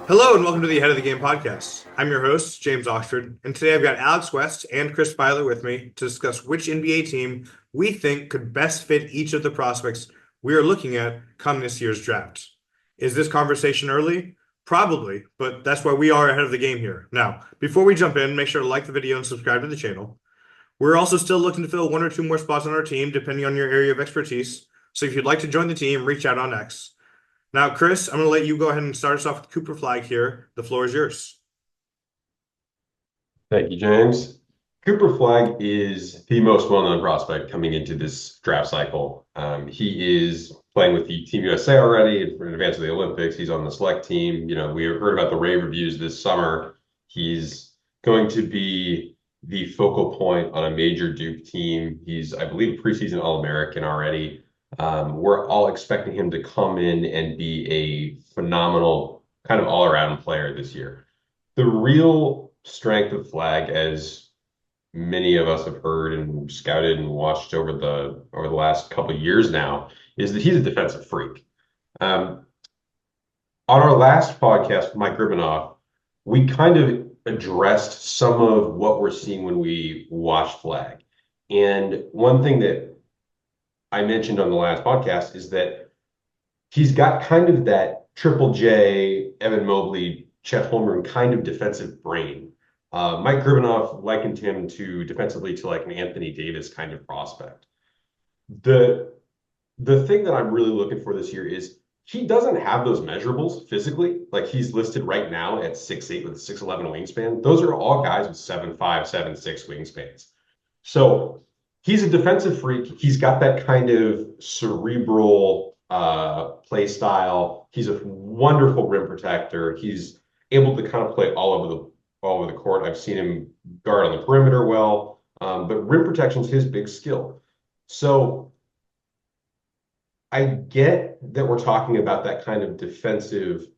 Hello and welcome to the Head of the Game podcast. I'm your host, James Oxford, and today I've got Alex West and Chris Byler with me to discuss which NBA team we think could best fit each of the prospects we are looking at come this year's draft. Is this conversation early? Probably, but that's why we are ahead of the game here. Now, before we jump in, make sure to like the video and subscribe to the channel. We're also still looking to fill one or two more spots on our team, depending on your area of expertise. So if you'd like to join the team, reach out on X. Now, Chris, I'm going to let you go ahead and start us off with Cooper Flagg here. The floor is yours. Thank you, James. Cooper Flagg is the most well-known prospect coming into this draft cycle. He is playing with the Team USA already in advance of the Olympics. He's on the select team. We heard about the rave reviews this summer. He's going to be the focal point on a major Duke team. He's, I believe, a preseason All-American already. We're all expecting him to come in and be a phenomenal kind of all-around player this year. The real strength of Flagg, as many of us have heard and scouted and watched over the last couple of years now, is that he's a defensive freak. Um, on our last podcast with Mike Gribanoff, we kind of addressed some of what we're seeing when we watch Flagg. And one thing that I mentioned on the last podcast is that he's got kind of that Triple J, Evan Mobley, Chet Holmgren kind of defensive brain. Mike Gribanoff likened him defensively to like an Anthony Davis kind of prospect. The the thing that I'm really looking for this year is he doesn't have those measurables physically. Like he's listed right now at 6'8" with a 6'11" wingspan. Those are all guys with 7'5", 7'6" wingspans. So he's a defensive freak. He's got that kind of cerebral play style. He's a wonderful rim protector. He's able to kind of play all over the court. I've seen him guard on the perimeter well, but rim protection is his big skill. So I get that we're talking about that kind of defensive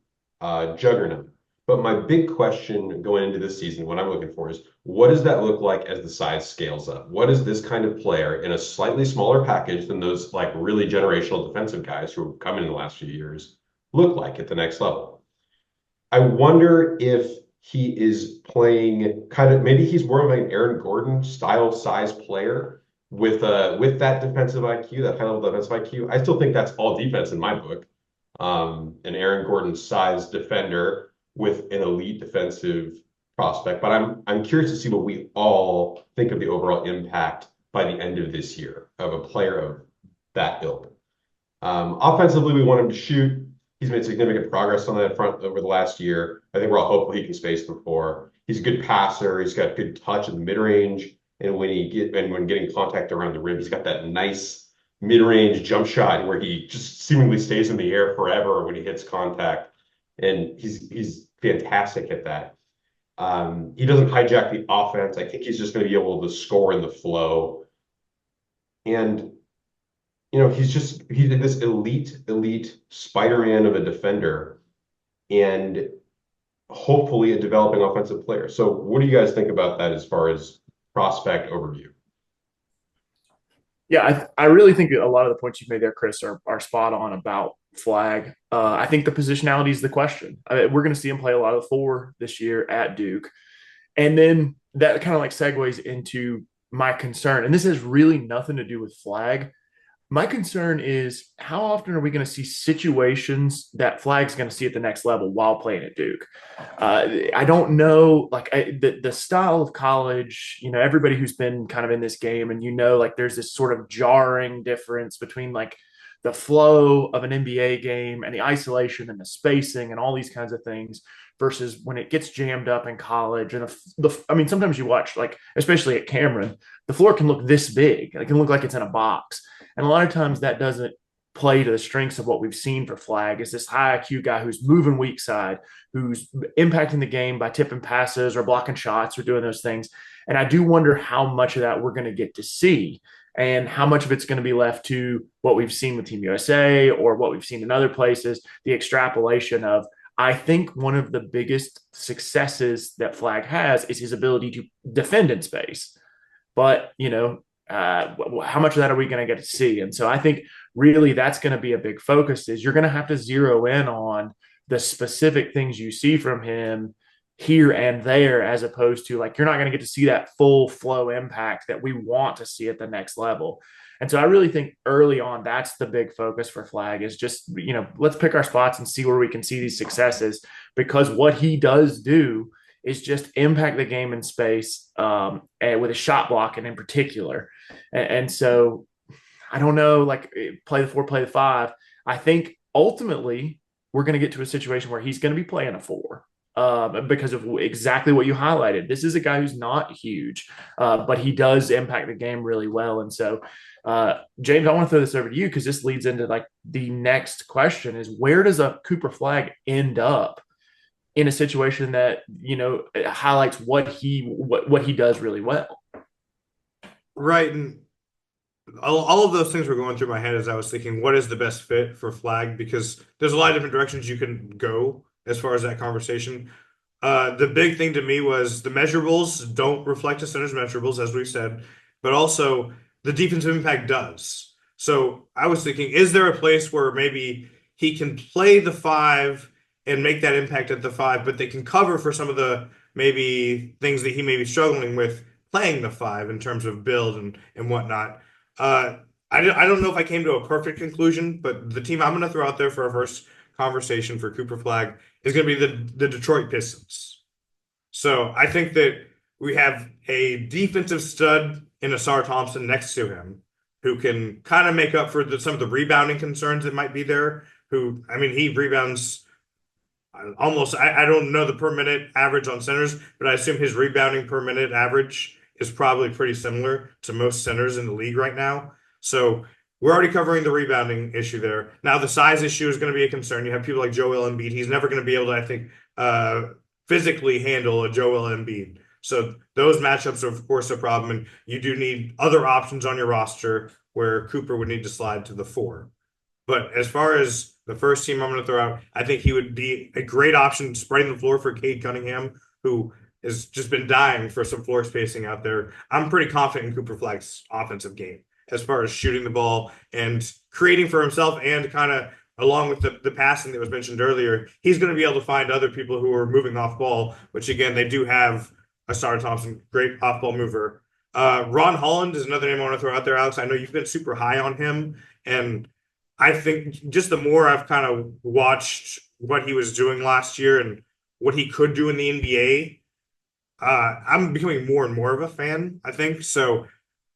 juggernaut. But my big question going into this season, what I'm looking for is what does that look like as the size scales up? What is this kind of player in a slightly smaller package than those like really generational defensive guys who have come in the last few years look like at the next level? I wonder if he is playing kind of maybe he's more of an Aaron Gordon style size player with that defensive IQ, that high level defensive IQ. I still think that's all defense in my book. An Aaron Gordon size defender with an elite defensive prospect. But I'm curious to see what we all think of the overall impact by the end of this year of a player of that ilk. Offensively, we want him to shoot. He's made significant progress on that front over the last year. I think we're all hopeful he can space the floor. He's a good passer. He's got good touch in the mid range, and when getting contact around the rim, he's got that nice mid range jump shot where he just seemingly stays in the air forever when he hits contact, and he's fantastic at that. He doesn't hijack the offense. I think he's just going to be able to score in the flow, and he's this elite Spider-Man of a defender and hopefully a developing offensive player. So what do you guys think about that as far as prospect overview? Yeah, I really think a lot of the points you've made there, Chris, are spot on about Flagg. I think the positionality is the question. We're going to see him play a lot of the four this year at Duke. And then that kind of like segues into my concern. And this has really nothing to do with Flagg. My concern is how often are we going to see situations that Flagg's going to see at the next level while playing at Duke? I don't know, like the style of college, everybody who's been kind of in this game and like there's this sort of jarring difference between like the flow of an NBA game and the isolation and the spacing and all these kinds of things versus when it gets jammed up in college. And I mean, sometimes you watch, like, especially at Cameron, the floor can look this big. It can look like it's in a box. And a lot of times that doesn't play to the strengths of what we've seen for Flagg is this high IQ guy who's moving weak side, who's impacting the game by tipping passes or blocking shots or doing those things. And I do wonder how much of that we're going to get to see and how much of it's going to be left to what we've seen with Team USA or what we've seen in other places, the extrapolation of, I think one of the biggest successes that Flagg has is his ability to defend in space. But, how much of that are we going to get to see? And so I think really that's going to be a big focus is you're going to have to zero in on the specific things you see from him here and there, as opposed to like you're not going to get to see that full flow impact that we want to see at the next level. And so I really think early on, that's the big focus for Flagg is just, let's pick our spots and see where we can see these successes, because what he does do is just impact the game in space, and with a shot blocking in particular. And so I don't know, like play the 4, play the 5. I think ultimately we're going to get to a situation where he's going to be playing a 4. Because of exactly what you highlighted. This is a guy who's not huge, but he does impact the game really well. And so, James, I want to throw this over to you because this leads into like the next question is where does a Cooper Flagg end up in a situation that, highlights what he does really well? Right. And all of those things were going through my head as I was thinking, what is the best fit for Flagg? Because there's a lot of different directions you can go as far as that conversation. The big thing to me was the measurables don't reflect a center's measurables, as we said, but also the defensive impact does. So I was thinking, is there a place where maybe he can play the 5 and make that impact at the 5, but they can cover for some of the maybe things that he may be struggling with playing the 5 in terms of build and whatnot. I don't know if I came to a perfect conclusion, but the team I'm going to throw out there for our first conversation for Cooper Flagg is going to be the Detroit Pistons. So I think that we have a defensive stud in Asar Thompson next to him who can kind of make up for some of the rebounding concerns that might be there. He rebounds almost, I don't know the per minute average on centers, but I assume his rebounding per minute average is probably pretty similar to most centers in the league right now. So we're already covering the rebounding issue there. Now the size issue is going to be a concern. You have people like Joel Embiid. He's never going to be able to, I think, physically handle a Joel Embiid. So those matchups are, of course, a problem. And you do need other options on your roster where Cooper would need to slide to the 4. But as far as the first team I'm going to throw out, I think he would be a great option spreading the floor for Cade Cunningham, who has just been dying for some floor spacing out there. I'm pretty confident in Cooper Flagg's offensive game as far as shooting the ball and creating for himself, and kind of along with the passing that was mentioned earlier, he's going to be able to find other people who are moving off ball, which again, they do have Asar Thompson, great off ball mover. Ron Holland is another name I want to throw out there, Alex. I know you've been super high on him, and I think just the more I've kind of watched what he was doing last year and what he could do in the NBA, I'm becoming more and more of a fan, I think. So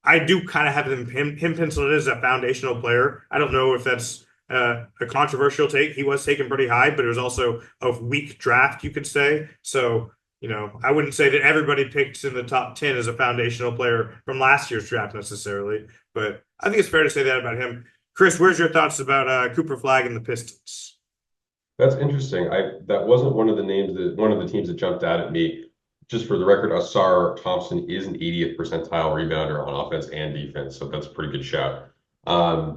I do kind of have him penciled as a foundational player. I don't know if that's a controversial take. He was taken pretty high, but it was also a weak draft, you could say. So, I wouldn't say that everybody picked in the top 10 as a foundational player from last year's draft necessarily, but I think it's fair to say that about him. Chris, where's your thoughts about Cooper Flagg and the Pistons? That's interesting. That wasn't one of the teams that jumped out at me. Just for the record, Asar Thompson is an 80th percentile rebounder on offense and defense, so that's a pretty good shout. I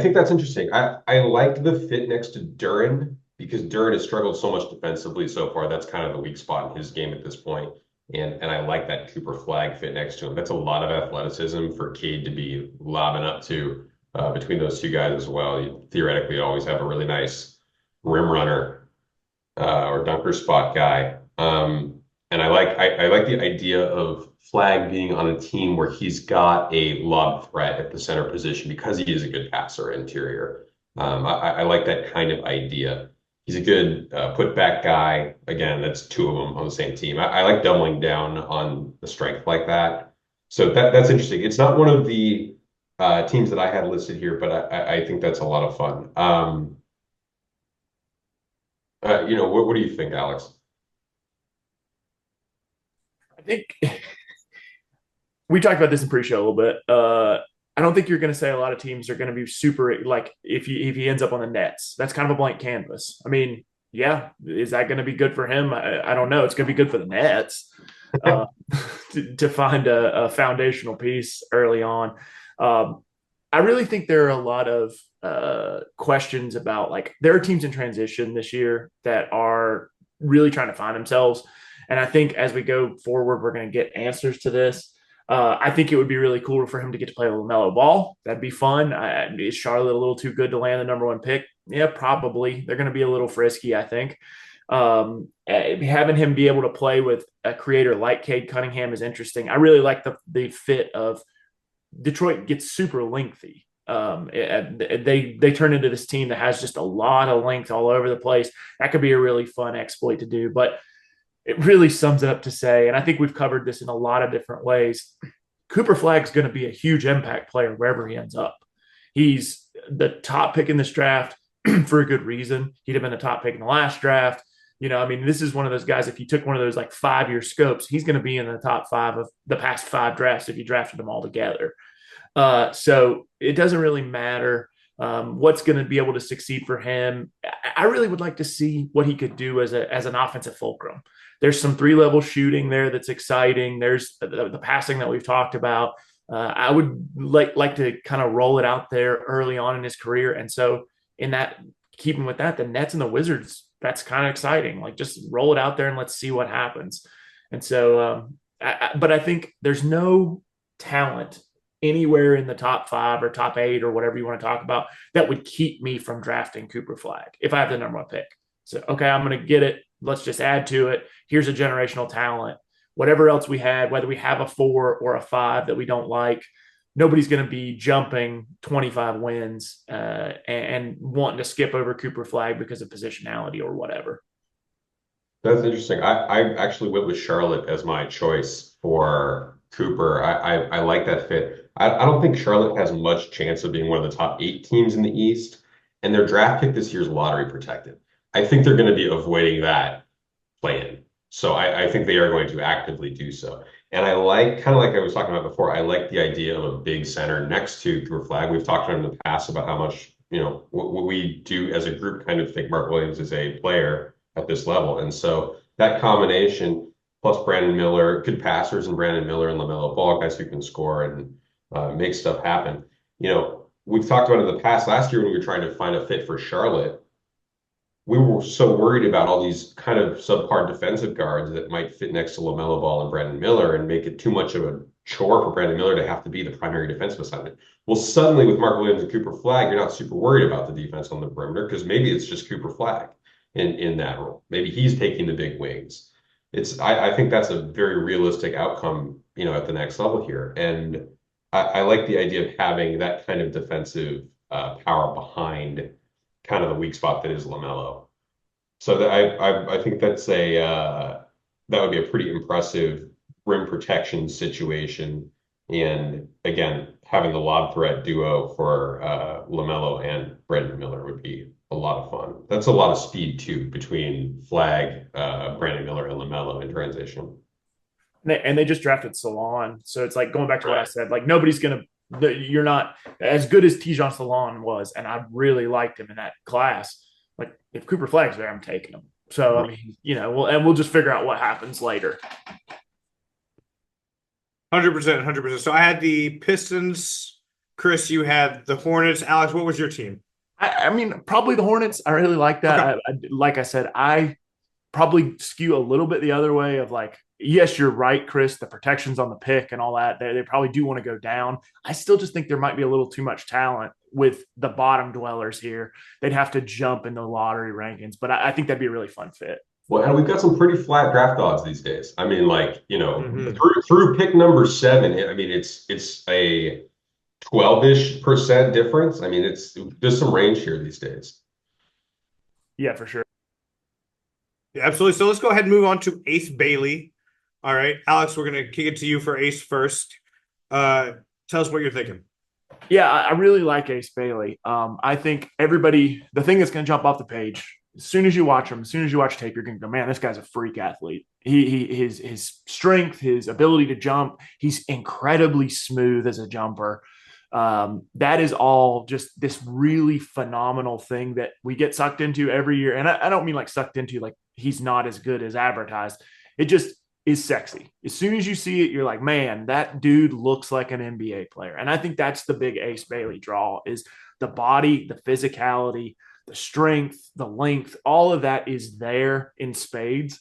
think that's interesting. I liked the fit next to Duren because Duren has struggled so much defensively so far. That's kind of the weak spot in his game at this point. And I like that Cooper Flagg fit next to him. That's a lot of athleticism for Cade to be lobbing up to between those two guys as well. You theoretically always have a really nice rim runner or dunker spot guy. And I like the idea of Flagg being on a team where he's got a lob threat at the center position because he is a good passer interior. I like that kind of idea. He's a good putback guy. Again, that's two of them on the same team. I like doubling down on the strength like that. So that's interesting. It's not one of the teams that I had listed here, but I think that's a lot of fun. What do you think, Alex? I think we talked about this in pre-show a little bit. I don't think you're going to say a lot of teams are going to be super, like if he ends up on the Nets. That's kind of a blank canvas. I mean, yeah, is that going to be good for him? I don't know. It's going to be good for the Nets to find a foundational piece early on. I really think there are a lot of questions about, like, there are teams in transition this year that are really trying to find themselves. And I think as we go forward, we're going to get answers to this. I think it would be really cool for him to get to play a LaMelo Ball. That'd be fun. Is Charlotte a little too good to land the number 1 pick? Yeah, probably. They're going to be a little frisky, I think. Having him be able to play with a creator like Cade Cunningham is interesting. I really like the fit of Detroit gets super lengthy. They turn into this team that has just a lot of length all over the place. That could be a really fun exploit to do, but it really sums it up to say, and I think we've covered this in a lot of different ways. Cooper Flagg's going to be a huge impact player wherever he ends up. He's the top pick in this draft for a good reason. He'd have been the top pick in the last draft. I mean, this is one of those guys. If you took one of those like 5-year scopes, he's going to be in the top 5 of the past 5 drafts if you drafted them all together. So it doesn't really matter what's going to be able to succeed for him. I really would like to see what he could do as an offensive fulcrum. There's some 3-level shooting there that's exciting. There's the passing that we've talked about. I would like to kind of roll it out there early on in his career. And so in that, keeping with that, the Nets and the Wizards, that's kind of exciting. Like just roll it out there and let's see what happens. And so, but I think there's no talent anywhere in the top 5 or top 8 or whatever you want to talk about that would keep me from drafting Cooper Flagg if I have the number 1 pick. So, okay, I'm going to get it. Let's just add to it. Here's a generational talent. Whatever else we had, whether we have a 4 or a 5 that we don't like, nobody's going to be jumping 25 wins and wanting to skip over Cooper Flagg because of positionality or whatever. That's interesting. I actually went with Charlotte as my choice for Cooper. I like that fit. I don't think Charlotte has much chance of being one of the top 8 teams in the East, and their draft pick this year is lottery protected. I think they're going to be avoiding that plan. So I think they are going to actively do so. And I like, kind of like I was talking about before, I like the idea of a big center next to Cooper Flagg. We've talked about in the past about how much, what we do as a group kind of think Mark Williams is a player at this level. And so that combination plus Brandon Miller, good passers, and Brandon Miller and LaMelo Ball, guys who can score and make stuff happen. We've talked about in the past, last year when we were trying to find a fit for Charlotte, we were so worried about all these kind of subpar defensive guards that might fit next to LaMelo Ball and Brandon Miller and make it too much of a chore for Brandon Miller to have to be the primary defensive assignment. Well, suddenly with Mark Williams and Cooper Flagg, you're not super worried about the defense on the perimeter because maybe it's just Cooper Flagg in that role. Maybe he's taking the big wings. I think that's a very realistic outcome, at the next level here. And I like the idea of having that kind of defensive power behind kind of the weak spot that is LaMelo. So I think that would be a pretty impressive rim protection situation. And again, having the lob threat duo for LaMelo and Brandon Miller would be a lot of fun. That's a lot of speed too between Flagg, Brandon Miller, and LaMelo in transition. And they just drafted Salon, so it's like going back to what I said. Like nobody's gonna. You're not as good as Tijon Salon was, and I really liked him in that class. Like if Cooper Flagg's there, I'm taking him. So I mean, we'll just figure out what happens later. 100%, 100%. So I had the Pistons. Chris, you had the Hornets. Alex, what was your team? I mean, probably the Hornets. I really like that. Okay. Like I said, I probably skew a little bit the other way of like, yes, you're right, Chris. The protections on the pick and all that, they probably do want to go down. I still just think there might be a little too much talent with the bottom dwellers here. They'd have to jump in the lottery rankings, but I think that'd be a really fun fit. Well, we've got some pretty flat draft odds these days. I mean, like, through pick number 7, I mean, it's a 12-ish% difference. I mean, there's some range here these days. Yeah, for sure. Yeah, absolutely. So let's go ahead and move on to Ace Bailey. All right, Alex, we're going to kick it to you for Ace first. Tell us what you're thinking. Yeah, I really like Ace Bailey. I think the thing that's going to jump off the page, as soon as you watch him, as soon as you watch tape, you're going to go, man, this guy's a freak athlete. His strength, his ability to jump, he's incredibly smooth as a jumper. That is all just this really phenomenal thing that we get sucked into every year. And I don't mean like sucked into like he's not as good as advertised. It just is sexy. As soon as you see it, you're like, man, that dude looks like an NBA player. And I think that's the big Ace Bailey draw is the body, the physicality, the strength, the length, all of that is there in spades.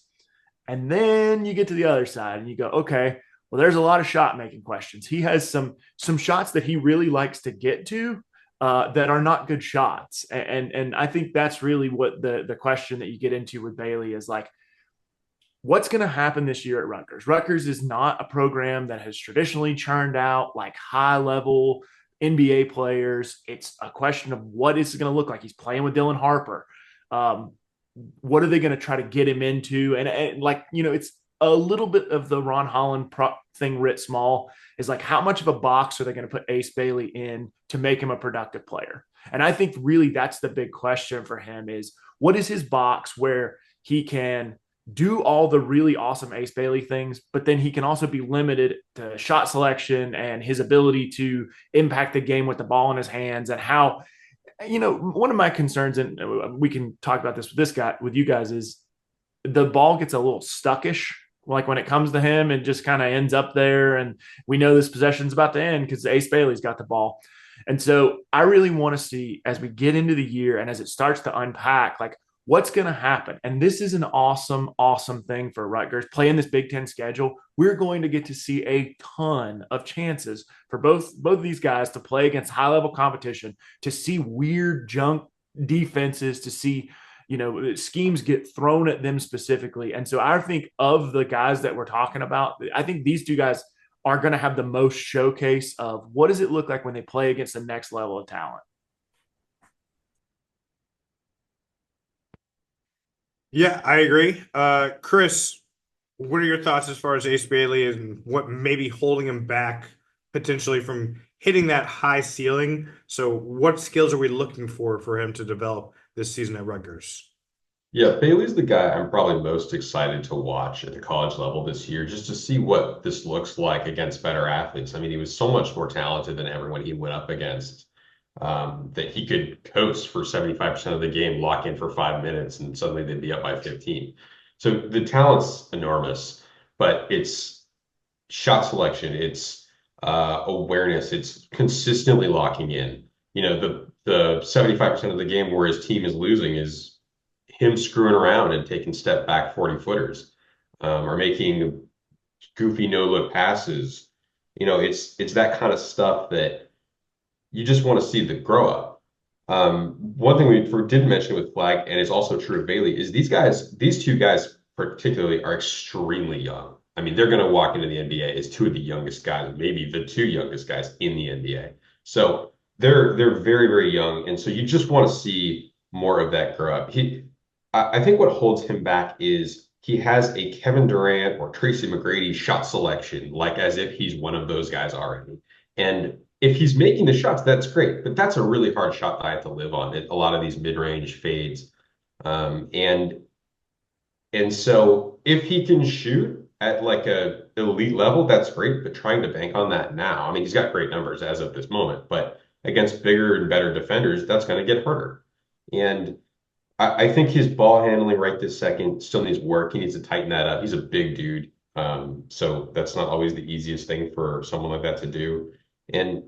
And then you get to the other side and you go, okay, well, there's a lot of shot making questions. He has some shots that he really likes to get to. that are not good shots. And I think that's really what the question that you get into with Bailey is like, what's going to happen this year at Rutgers? Rutgers is not a program that has traditionally churned out like high level NBA players. It's a question of what is it going to look like. He's playing with Dylan Harper. Um, what are they going to try to get him into? And like, it's a little bit of the Ron Holland thing writ small is like, how much of a box are they going to put Ace Bailey in to make him a productive player? And I think really that's the big question for him is what is his box where he can do all the really awesome Ace Bailey things, but then he can also be limited to shot selection and his ability to impact the game with the ball in his hands and how, one of my concerns, and we can talk about this with you guys, is the ball gets a little stuckish. Like when it comes to him and just kind of ends up there. And we know this possession's about to end because Ace Bailey's got the ball. And so I really want to see as we get into the year and as it starts to unpack, like what's going to happen. And this is an awesome, awesome thing for Rutgers playing this Big Ten schedule. We're going to get to see a ton of chances for both of these guys to play against high level competition, to see weird junk defenses, to see schemes get thrown at them specifically. And so I think of the guys that we're talking about, I think these two guys are going to have the most showcase of what does it look like when they play against the next level of talent. Yeah, I agree. Chris, what are your thoughts as far as Ace Bailey and what may be holding him back potentially from hitting that high ceiling? So what skills are we looking for him to develop this season at Rutgers? Yeah, Bailey's the guy I'm probably most excited to watch at the college level this year, just to see what this looks like against better athletes. I mean, he was so much more talented than everyone he went up against, that he could coast for 75% of the game, lock in for 5 minutes, and suddenly they'd be up by 15. So the talent's enormous, but it's shot selection, it's awareness, it's consistently locking in. The 75% of the game where his team is losing is him screwing around and taking step back 40 footers, or making goofy no look passes. It's that kind of stuff that you just want to see the grow up. One thing we didn't mention with Flagg, and it's also true of Bailey, is these two guys particularly are extremely young. I mean, they're going to walk into the NBA as two of the youngest guys, maybe the two youngest guys in the NBA. So they're very, very young. And so you just want to see more of that grow up. I think what holds him back is he has a Kevin Durant or Tracy McGrady shot selection, like as if he's one of those guys already. And if he's making the shots, that's great, but that's a really hard shot that I have to live on. A lot of these mid-range fades, and so if he can shoot at like a elite level, that's great. But trying to bank on that now, I mean, he's got great numbers as of this moment, but against bigger and better defenders, that's going to get harder. And I think his ball handling right this second still needs work. He needs to tighten that up. He's a big dude. So that's not always the easiest thing for someone like that to do. And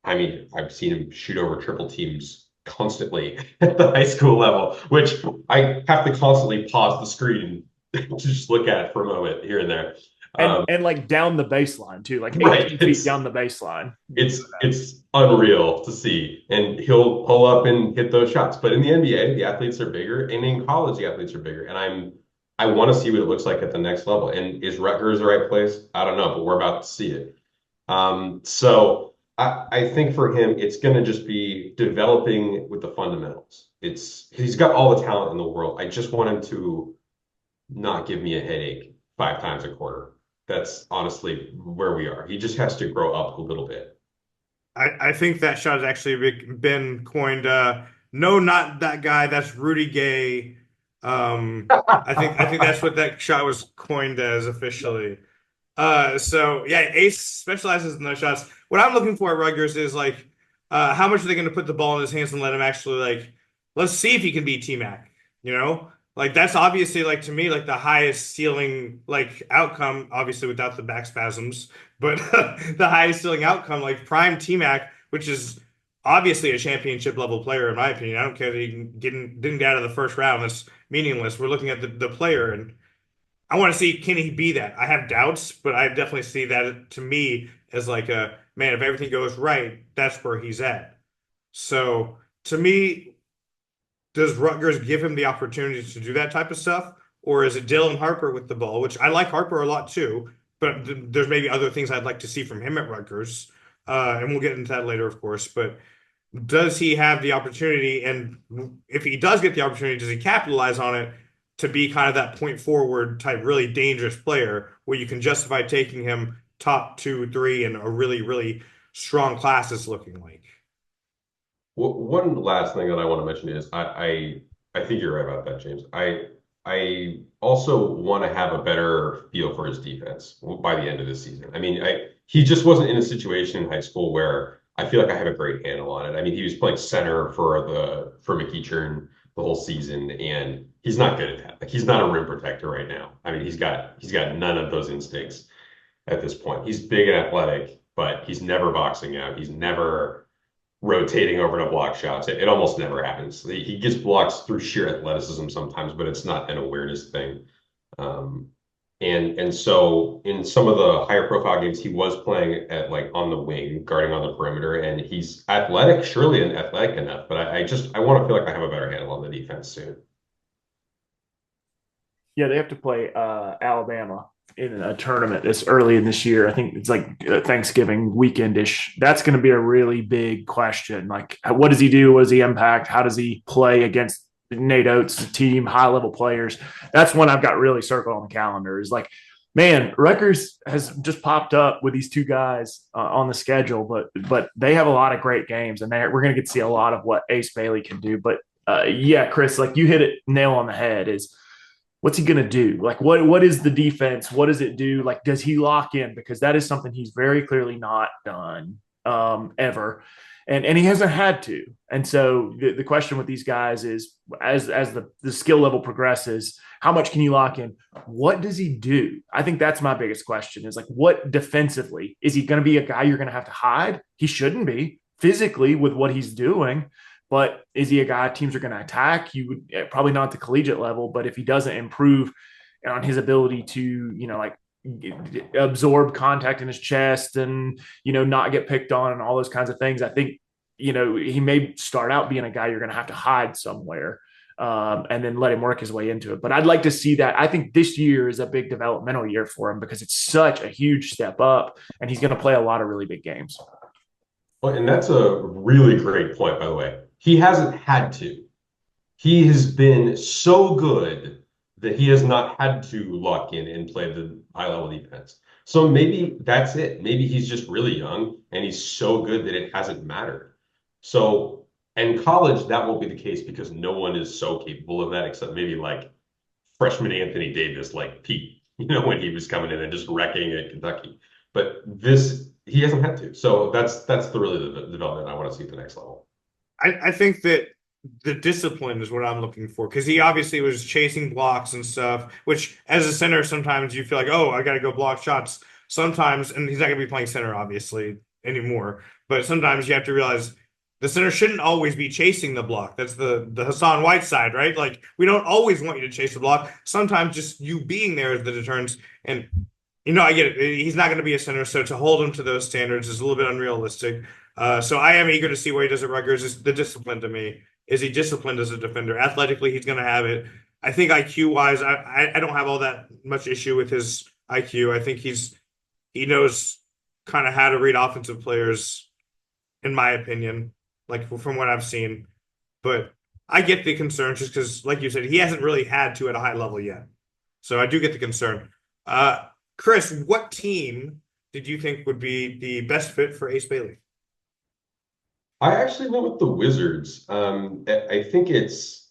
I mean, I've seen him shoot over triple teams constantly at the high school level, which I have to constantly pause the screen to just look at it for a moment here and there. And like down the baseline too, like 18 Right. feet down the baseline. It's unreal to see. And he'll pull up and hit those shots. But in the NBA, the athletes are bigger, and in college, the athletes are bigger. And I want to see what it looks like at the next level. And is Rutgers the right place? I don't know, but we're about to see it. So I think for him, it's going to just be developing with the fundamentals. He's got all the talent in the world. I just want him to not give me a headache 5 times a quarter. That's honestly where we are. He just has to grow up a little bit. I think that shot has actually been coined. No, not that guy. That's Rudy Gay. I think that's what that shot was coined as officially. So yeah, Ace specializes in those shots. What I'm looking for at Rutgers is like, how much are they going to put the ball in his hands and let him actually like, let's see if he can beat T-Mac, Like that's obviously like to me like the highest ceiling like outcome, obviously without the back spasms, but the highest ceiling outcome like prime T-Mac, which is obviously a championship level player in my opinion. I don't care that he didn't get out of the first round. That's meaningless. We're looking at the player and I want to see can he be that. I have doubts, but I definitely see that to me as like a man. If everything goes right, that's where he's at. So to me, does Rutgers give him the opportunity to do that type of stuff? Or is it Dylan Harper with the ball, which I like Harper a lot too, but there's maybe other things I'd like to see from him at Rutgers. And we'll get into that later, of course. But does he have the opportunity? And if he does get the opportunity, does he capitalize on it to be kind of that point forward type, really dangerous player where you can justify taking him top two, three, and a really, really strong class is looking like? One last thing that I want to mention is I think you're right about that, James. I also want to have a better feel for his defense by the end of this season. I mean, he just wasn't in a situation in high school where I feel like I have a great handle on it. I mean, he was playing center for McEachern the whole season, and he's not good at that. Like he's not a rim protector right now. I mean, he's got none of those instincts at this point. He's big and athletic, but he's never boxing out. He's never rotating over to block shots. It almost never happens. He gets blocks through sheer athleticism sometimes, but it's not an awareness thing. Um, and so in some of the higher profile games, he was playing at like on the wing, guarding on the perimeter, and he's athletic, surely and athletic enough. But I want to feel like I have a better handle on the defense soon. Yeah, they have to play Alabama in a tournament this early in this year. I think it's like Thanksgiving weekendish. That's going to be a really big question. Like, what does he do? What does he impact? How does he play against Nate Oates' team, high level players? That's one I've got really circled on the calendar. Is like, man, Rutgers has just popped up with these two guys on the schedule, but they have a lot of great games, and we're going to get to see a lot of what Ace Bailey can do. But yeah, Chris, like you hit it nail on the head. Is what's he going to do? Like, what is the defense? What does it do? Like, does he lock in? Because that is something he's very clearly not done ever. And he hasn't had to. And so the question with these guys is as the skill level progresses, how much can you lock in? What does he do? I think that's my biggest question is like, what defensively? Is he going to be a guy you're going to have to hide? He shouldn't be physically with what he's doing. But is he a guy teams are going to attack? You would probably not at the collegiate level, but if he doesn't improve on his ability to, like absorb contact in his chest and, not get picked on and all those kinds of things, I think, he may start out being a guy you're going to have to hide somewhere and then let him work his way into it. But I'd like to see that. I think this year is a big developmental year for him because it's such a huge step up and he's going to play a lot of really big games. Well, and that's a really great point, by the way. He hasn't had to. He has been so good that he has not had to lock in and play the high level defense. So maybe that's it. Maybe he's just really young and he's so good that it hasn't mattered. So in college, that won't be the case because no one is so capable of that except maybe like freshman Anthony Davis, like Pete, when he was coming in and just wrecking at Kentucky. But he hasn't had to. So that's really the development I want to see at the next level. I think that the discipline is what I'm looking for because he obviously was chasing blocks and stuff, which as a center, sometimes you feel like, oh, I got to go block shots. Sometimes, and he's not going to be playing center, obviously, anymore. But sometimes you have to realize the center shouldn't always be chasing the block. That's the Hassan Whiteside, right? Like, we don't always want you to chase the block. Sometimes just you being there is the deterrence. And, I get it. He's not going to be a center, so to hold him to those standards is a little bit unrealistic. So I am eager to see what he does at Rutgers. Is the discipline to me. Is he disciplined as a defender? Athletically, he's going to have it. I think IQ wise, I don't have all that much issue with his IQ. I think he knows kind of how to read offensive players, in my opinion, like from what I've seen. But I get the concern just because, like you said, he hasn't really had to at a high level yet. So I do get the concern. Chris, what team did you think would be the best fit for Ace Bailey? I actually went with the Wizards. I think it's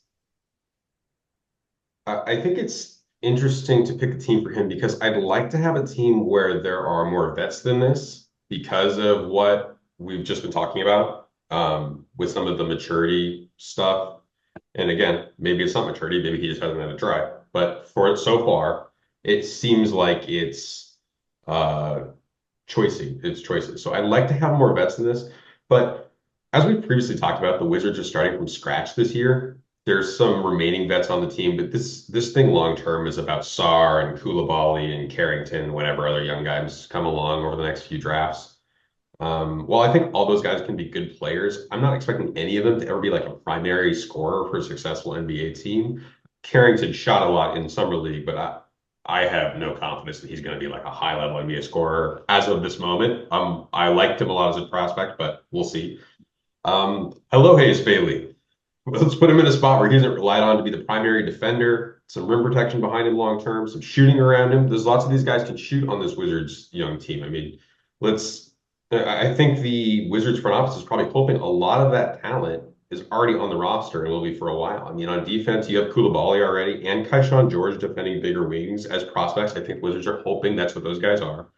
interesting to pick a team for him because I'd like to have a team where there are more vets than this because of what we've just been talking about with some of the maturity stuff. And again, maybe it's not maturity, maybe he just hasn't had a try. But for it so far, it seems like it's choices. So I'd like to have more vets than this, but as we previously talked about, the Wizards are starting from scratch this year. There's some remaining vets on the team, but this thing long term is about Sarr and Koulibaly and Carrington and whatever other young guys come along over the next few drafts. While I think all those guys can be good players, I'm not expecting any of them to ever be like a primary scorer for a successful NBA team. Carrington shot a lot in summer league, but I have no confidence that he's going to be like a high level NBA scorer as of this moment. I liked him a lot as a prospect, but we'll see. Hello, Hayes Bailey. Let's put him in a spot where he isn't relied on to be the primary defender, some rim protection behind him long term, some shooting around him. There's lots of these guys can shoot on this Wizards young team. I mean, let's. I think the Wizards front office is probably hoping a lot of that talent is already on the roster and will be for a while. I mean, on defense, you have Koulibaly already and Kaishan George defending bigger wings as prospects. I think Wizards are hoping that's what those guys are.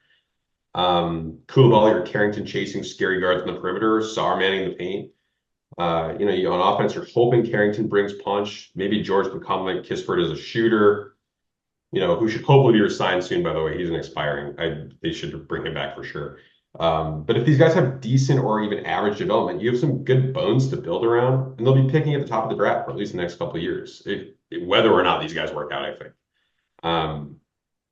Koulibaly or Carrington chasing scary guards on the perimeter, Sarr manning the paint. On offense, you're hoping Carrington brings punch. Maybe George could complement Kispert as a shooter. Who should hopefully be resigned soon, by the way. He's an expiring. They should bring him back for sure. But if these guys have decent or even average development, you have some good bones to build around, and they'll be picking at the top of the draft for at least the next couple of years, whether or not these guys work out, I think.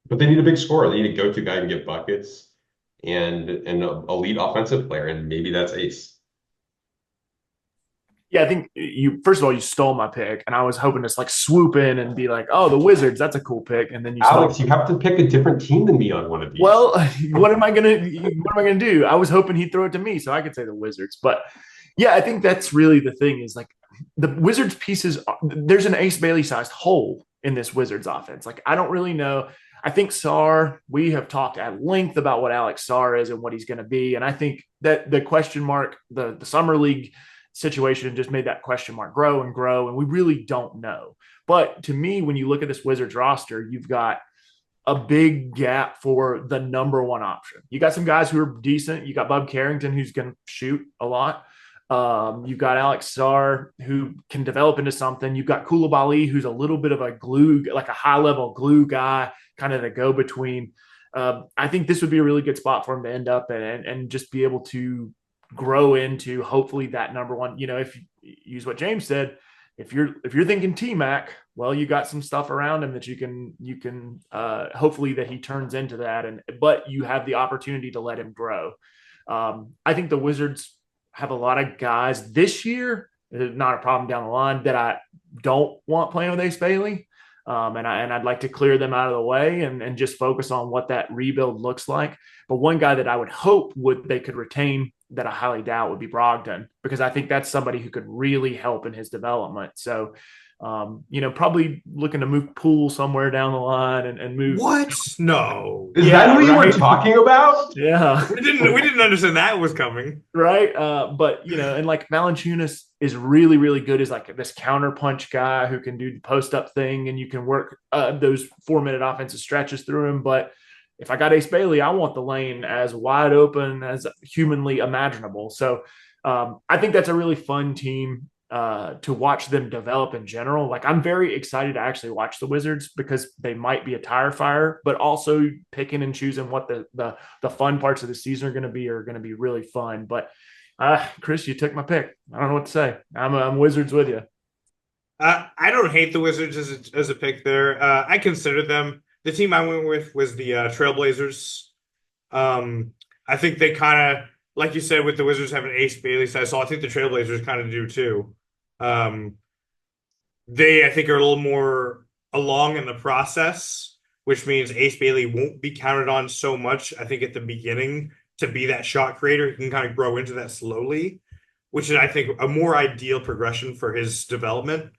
But they need a big scorer. They need a go-to guy who can get buckets and an elite offensive player, and maybe that's Ace. Yeah, I think first of all, you stole my pick, and I was hoping to like swoop in and be like, "Oh, the Wizards, that's a cool pick." And then you Alex, you have to pick a different team than me on one of these. Well, what am I gonna do? I was hoping he'd throw it to me so I could say the Wizards. But yeah, I think that's really the thing is like the Wizards pieces. There's an Ace Bailey sized hole in this Wizards offense. Like I don't really know. I think Sarr, we have talked at length about what Alex Sarr is and what he's going to be. And I think that the question mark, the summer league situation just made that question mark grow and grow. And we really don't know. But to me, when you look at this Wizards roster, you've got a big gap for the number one option. You got some guys who are decent. You got Bub Carrington, who's going to shoot a lot. You've got Alex Sarr, who can develop into something. You've got Koulibaly, who's a little bit of a glue, like a high level glue guy, kind of the go between. I think this would be a really good spot for him to end up in and just be able to grow into hopefully that number one. If you use what James said, if you're thinking T-Mac, well, you got some stuff around him that you can hopefully that he turns into that, but you have the opportunity to let him grow. I think the Wizards have a lot of guys this year, not a problem down the line, that I don't want playing with Ace Bailey. And I'd like to clear them out of the way and just focus on what that rebuild looks like. But one guy that I would hope they could retain that I highly doubt would be Brogdon, because I think that's somebody who could really help in his development. So, probably looking to move Poole somewhere down the line and move. What? No. Is that who you were talking about? Yeah. We didn't understand that was coming. Right. But, and like Valanciunas is really, really good as like this counterpunch guy who can do the post up thing, and you can work those 4-minute offensive stretches through him. But if I got Ace Bailey, I want the lane as wide open as humanly imaginable. So I think that's a really fun team to watch them develop in general. Like I'm very excited to actually watch the Wizards because they might be a tire fire, but also picking and choosing what the fun parts of the season are going to be really fun. But Chris, you took my pick. I don't know what to say. I'm Wizards with you. I don't hate the Wizards as a pick there. I considered them. The team I went with was the Trailblazers. I think they kind of, like you said, with the Wizards having Ace Bailey size, so I think the Trailblazers kind of do too. They, I think, are a little more along in the process, which means Ace Bailey won't be counted on so much, I think, at the beginning to be that shot creator. He can kind of grow into that slowly, which is, I think, a more ideal progression for his development.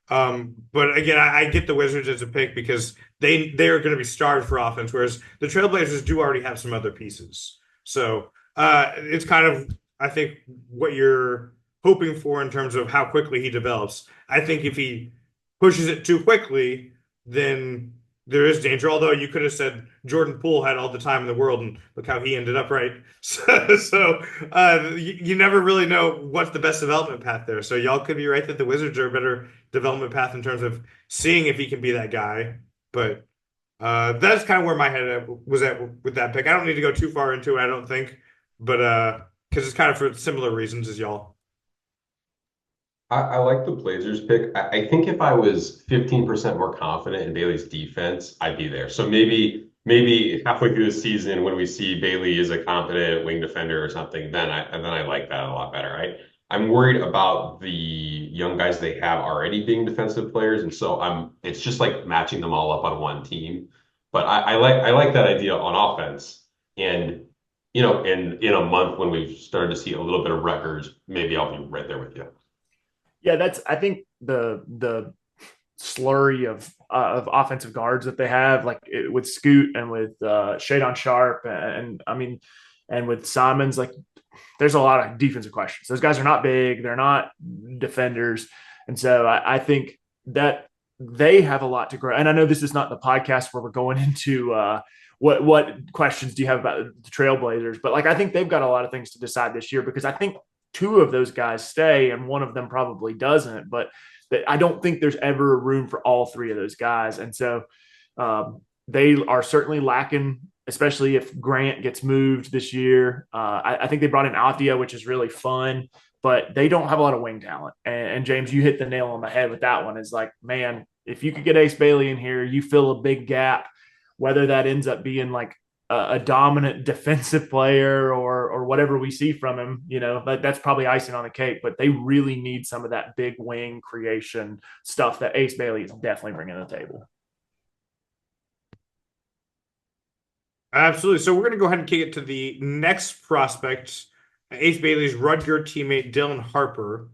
But again, I get the Wizards as a pick because they are going to be starved for offense, whereas the Trailblazers do already have some other pieces. So it's kind of, I think, what you're hoping for in terms of how quickly he develops. I think if he pushes it too quickly, then there is danger. Although you could have said Jordan Poole had all the time in the world, and look how he ended up, right? So you never really know what's the best development path there. So y'all could be right that the Wizards are a better development path in terms of seeing if he can be that guy. But that's kind of where my head was at with that pick. I don't need to go too far into it, I don't think, but because it's kind of for similar reasons as y'all. I like the Blazers pick. I think if I was 15% more confident in Bailey's defense, I'd be there. So maybe maybe halfway through the season when we see Bailey is a competent wing defender or something, then I like that a lot better. I'm worried about the young guys they have already being defensive players, and so it's just like matching them all up on one team. But I like that idea on offense. And in a month when we've started to see a little bit of records, maybe I'll be right there with you. Yeah, that's I think the slurry of offensive guards that they have, like with Scoot and with Shadon Sharp, and I mean, and with Simons, like there's a lot of defensive questions. Those guys are not big, they're not defenders, and so I think that they have a lot to grow. And I know this is not the podcast where we're going into what questions do you have about the Trailblazers, but like I think they've got a lot of things to decide this year because I think two of those guys stay and one of them probably doesn't, but I don't think there's ever room for all three of those guys. And so they are certainly lacking, especially if Grant gets moved this year. I think they brought in Atia, which is really fun, but they don't have a lot of wing talent. And James, you hit the nail on the head with that one. Is like, man, if you could get Ace Bailey in here, you fill a big gap, whether that ends up being like a dominant defensive player or whatever we see from him, that's probably icing on the cake, but they really need some of that big wing creation stuff that Ace Bailey is definitely bringing to the table. Absolutely. So we're going to go ahead and kick it to the next prospect, Ace Bailey's Rutgers teammate, Dylan Harper.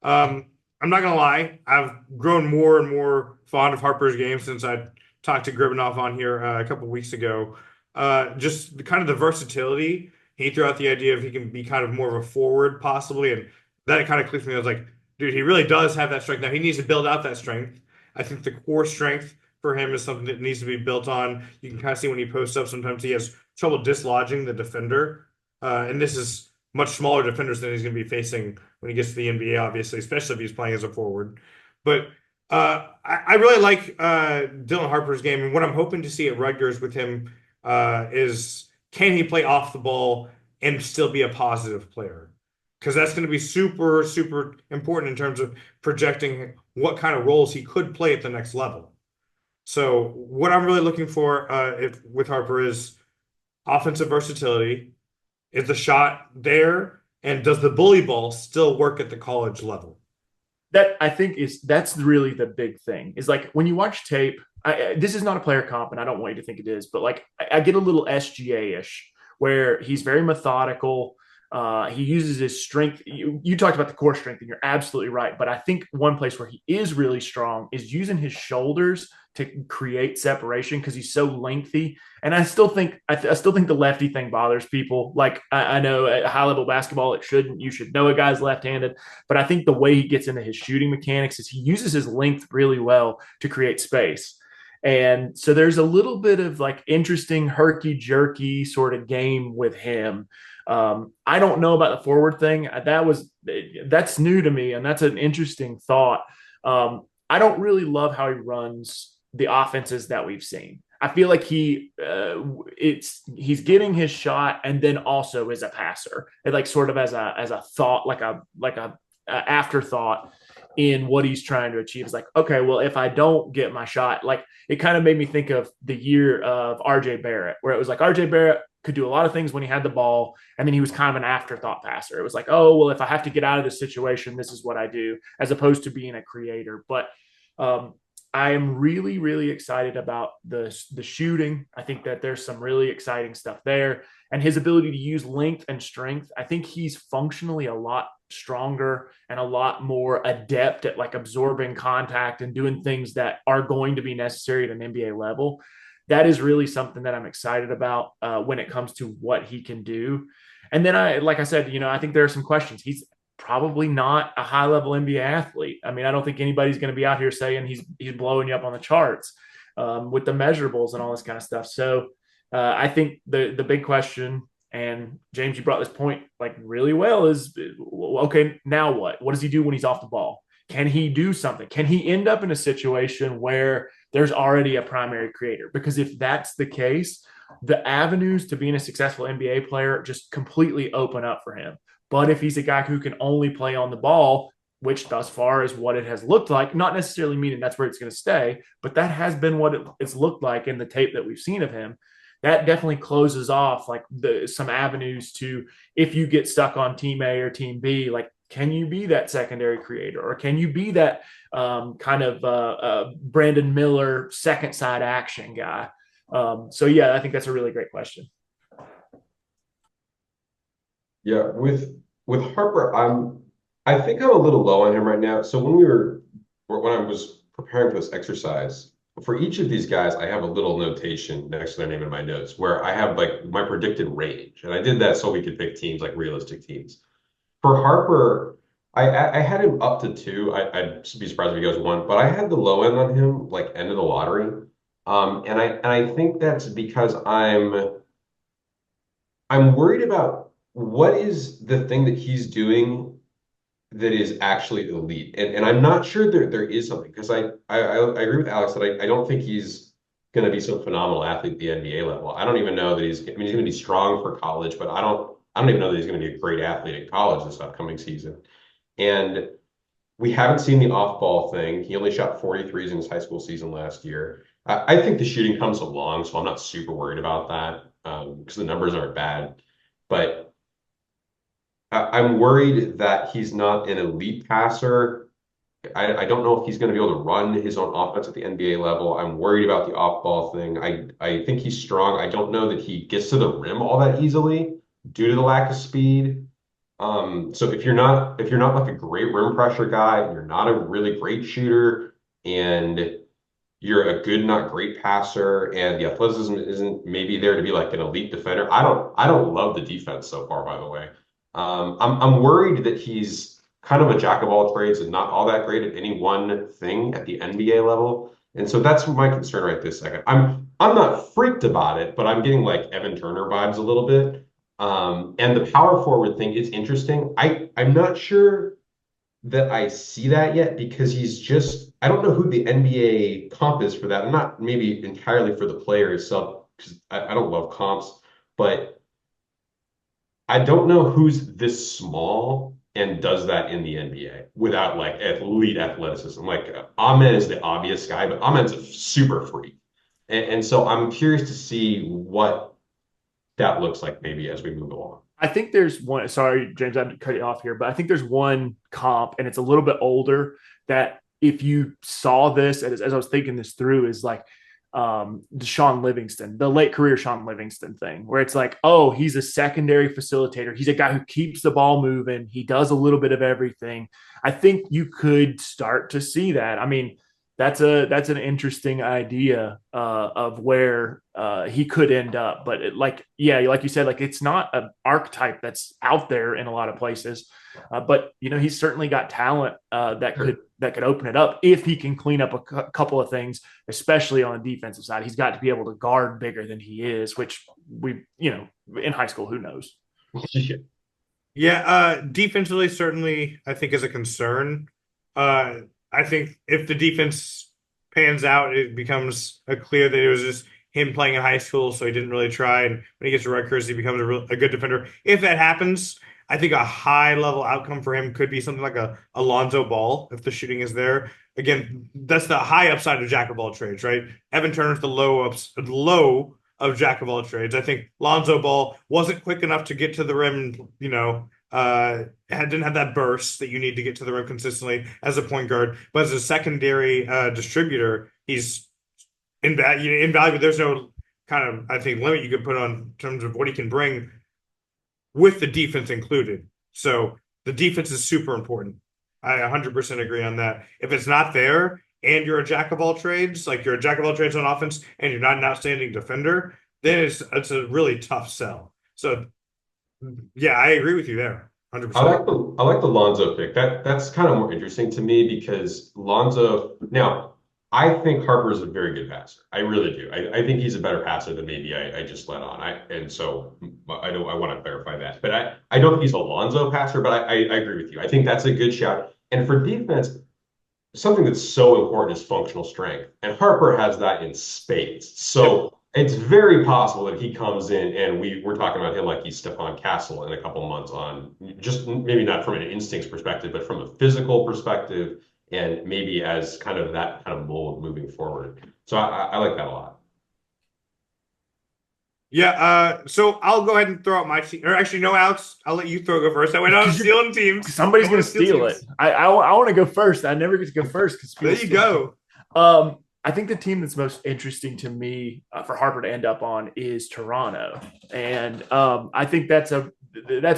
I'm not going to lie. I've grown more and more fond of Harper's game since I talked to Gribanoff on here a couple weeks ago. Just kind of the versatility. He threw out the idea of he can be kind of more of a forward possibly. And that kind of clicked me. I was like, dude, he really does have that strength. Now he needs to build out that strength. I think the core strength for him is something that needs to be built on. You can kind of see when he posts up, sometimes he has trouble dislodging the defender. And this is much smaller defenders than he's going to be facing when he gets to the NBA, obviously, especially if he's playing as a forward. But I really like Dylan Harper's game. And what I'm hoping to see at Rutgers with him is can he play off the ball and still be a positive player? Because that's going to be super, super important in terms of projecting what kind of roles he could play at the next level. So what I'm really looking for with Harper is offensive versatility. Is the shot there? And does the bully ball still work at the college level? That I think that's really the big thing is like when you watch tape, this is not a player comp and I don't want you to think it is, but like I get a little SGA-ish where he's very methodical. He uses his strength. You talked about the core strength and you're absolutely right. But I think one place where he is really strong is using his shoulders to create separation because he's so lengthy. And I still think the lefty thing bothers people. Like I know at high level basketball, it shouldn't. You should know a guy's left-handed. But I think the way he gets into his shooting mechanics is he uses his length really well to create space. And so there's a little bit of like interesting herky-jerky sort of game with him. I don't know about the forward thing. That's new to me, and that's an interesting thought. I don't really love how he runs the offenses that we've seen. I feel like he's getting his shot and then also is a passer, and like sort of as a thought, like a afterthought in what he's trying to achieve. Is like, okay, well, if I don't get my shot, like it kind of made me think of the year of RJ Barrett, where it was like RJ Barrett could do a lot of things when he had the ball, and then he was kind of an afterthought passer. It was like, oh, well, if I have to get out of this situation, this is what I do, as opposed to being a creator. But I am really, really excited about the shooting. I think that there's some really exciting stuff there. And his ability to use length and strength, I think he's functionally a lot stronger and a lot more adept at like absorbing contact and doing things that are going to be necessary at an NBA level. That is really something that I'm excited about when it comes to what he can do. And then like I said, I think there are some questions. He's probably not a high level NBA athlete. I mean, I don't think anybody's going to be out here saying he's blowing you up on the charts with the measurables and all this kind of stuff. So I think the big question, and James, you brought this point like really well, is okay, now what? What does he do when he's off the ball? Can he do something? Can he end up in a situation where there's already a primary creator? Because if that's the case, the avenues to being a successful NBA player just completely open up for him. But if he's a guy who can only play on the ball, which thus far is what it has looked like, not necessarily meaning that's where it's going to stay, but that has been what it's looked like in the tape that we've seen of him. that definitely closes off like some avenues to, if you get stuck on team A or team B, like can you be that secondary creator, or can you be that kind of Brandon Miller second side action guy? So yeah, I think that's a really great question. Yeah, with Harper, I think I'm a little low on him right now. So when I was preparing for this exercise, for each of these guys, I have a little notation next to their name in my notes where I have like my predicted range. And I did that so we could pick teams, like realistic teams. For Harper, I had him up to two. I'd be surprised if he goes one, but I had the low end on him, like end of the lottery. And I think that's because I'm worried about what is the thing that he's doing that is actually elite. And I'm not sure there is something, because I agree with Alex that I don't think he's going to be some phenomenal athlete at the NBA level. I don't even know that he's going to be strong for college, but I don't even know that he's going to be a great athlete at college this upcoming season. And we haven't seen the off-ball thing. He only shot 43s in his high school season last year. I think the shooting comes along, so I'm not super worried about that because the numbers aren't bad. But I'm worried that he's not an elite passer. I don't know if he's going to be able to run his own offense at the NBA level. I'm worried about the off-ball thing. I think he's strong. I don't know that he gets to the rim all that easily due to the lack of speed. So if you're not like a great rim pressure guy, you're not a really great shooter, and you're a good, not great passer, and the athleticism isn't maybe there to be like an elite defender. I don't love the defense so far, by the way. I'm worried that he's kind of a jack of all trades and not all that great at any one thing at the NBA level. And so that's my concern right this second. I'm not freaked about it, but I'm getting like Evan Turner vibes a little bit. And the power forward thing is interesting. I'm not sure that I see that yet because I don't know who the NBA comp is for that. I'm not maybe entirely for the player itself because I don't love comps, but I don't know who's this small and does that in the NBA without like elite athleticism. Like Ahmed is the obvious guy, but Ahmed's a super freak. And so I'm curious to see what that looks like maybe as we move along. I think there's one. Sorry, James, I had to cut you off here, but I think there's one comp, and it's a little bit older. That if you saw this as I was thinking this through, is like Sean Livingston, the late career Sean Livingston thing, where it's like, oh, he's a secondary facilitator. He's a guy who keeps the ball moving. He does a little bit of everything. I think you could start to see that. I mean, that's an interesting idea of where he could end up. But like you said, like it's not an archetype that's out there in a lot of places. But he's certainly got talent that could open it up if he can clean up a couple of things, especially on the defensive side. He's got to be able to guard bigger than he is, which in high school, who knows? Yeah, defensively, certainly, I think is a concern. I think if the defense pans out, it becomes clear that it was just him playing in high school, so he didn't really try. And when he gets to Rutgers, he becomes a good defender. If that happens, I think a high level outcome for him could be something like a Alonzo Ball if the shooting is there. Again, that's the high upside of jack of all trades, right? Evan Turner's the low of jack of all trades. I think Lonzo Ball wasn't quick enough to get to the rim, didn't have that burst that you need to get to the rim consistently as a point guard. But as a secondary distributor, he's invaluable. There's no kind of, I think, limit you could put on in terms of what he can bring with the defense included. So the defense is super important. I 100% agree on that. If it's not there and you're a jack of all trades, like you're a jack of all trades on offense and you're not an outstanding defender, then it's a really tough sell. So yeah, I agree with you there. 100%. I like the Lonzo pick. That's kind of more interesting to me because Lonzo now I think Harper is a very good passer. I really do. I think he's a better passer than maybe I just let on. And so I want to clarify that. But I don't think he's a Lonzo passer, but I agree with you. I think that's a good shout. And for defense, something that's so important is functional strength. And Harper has that in spades. So it's very possible that he comes in and we're talking about him like he's Stephon Castle in a couple months on just maybe not from an instincts perspective, but from a physical perspective and maybe as kind of that kind of mold moving forward. So I like that a lot. Yeah, so I'll go ahead and throw out my team. Or actually, no, Alex, I'll let you go first. That way, I'm stealing teams. Somebody's Don't going want to to steal steal it. teams. I want to go first. I never get to go first because There people you steal my team. go. I think the team that's most interesting to me for Harper to end up on is Toronto, and I think that's a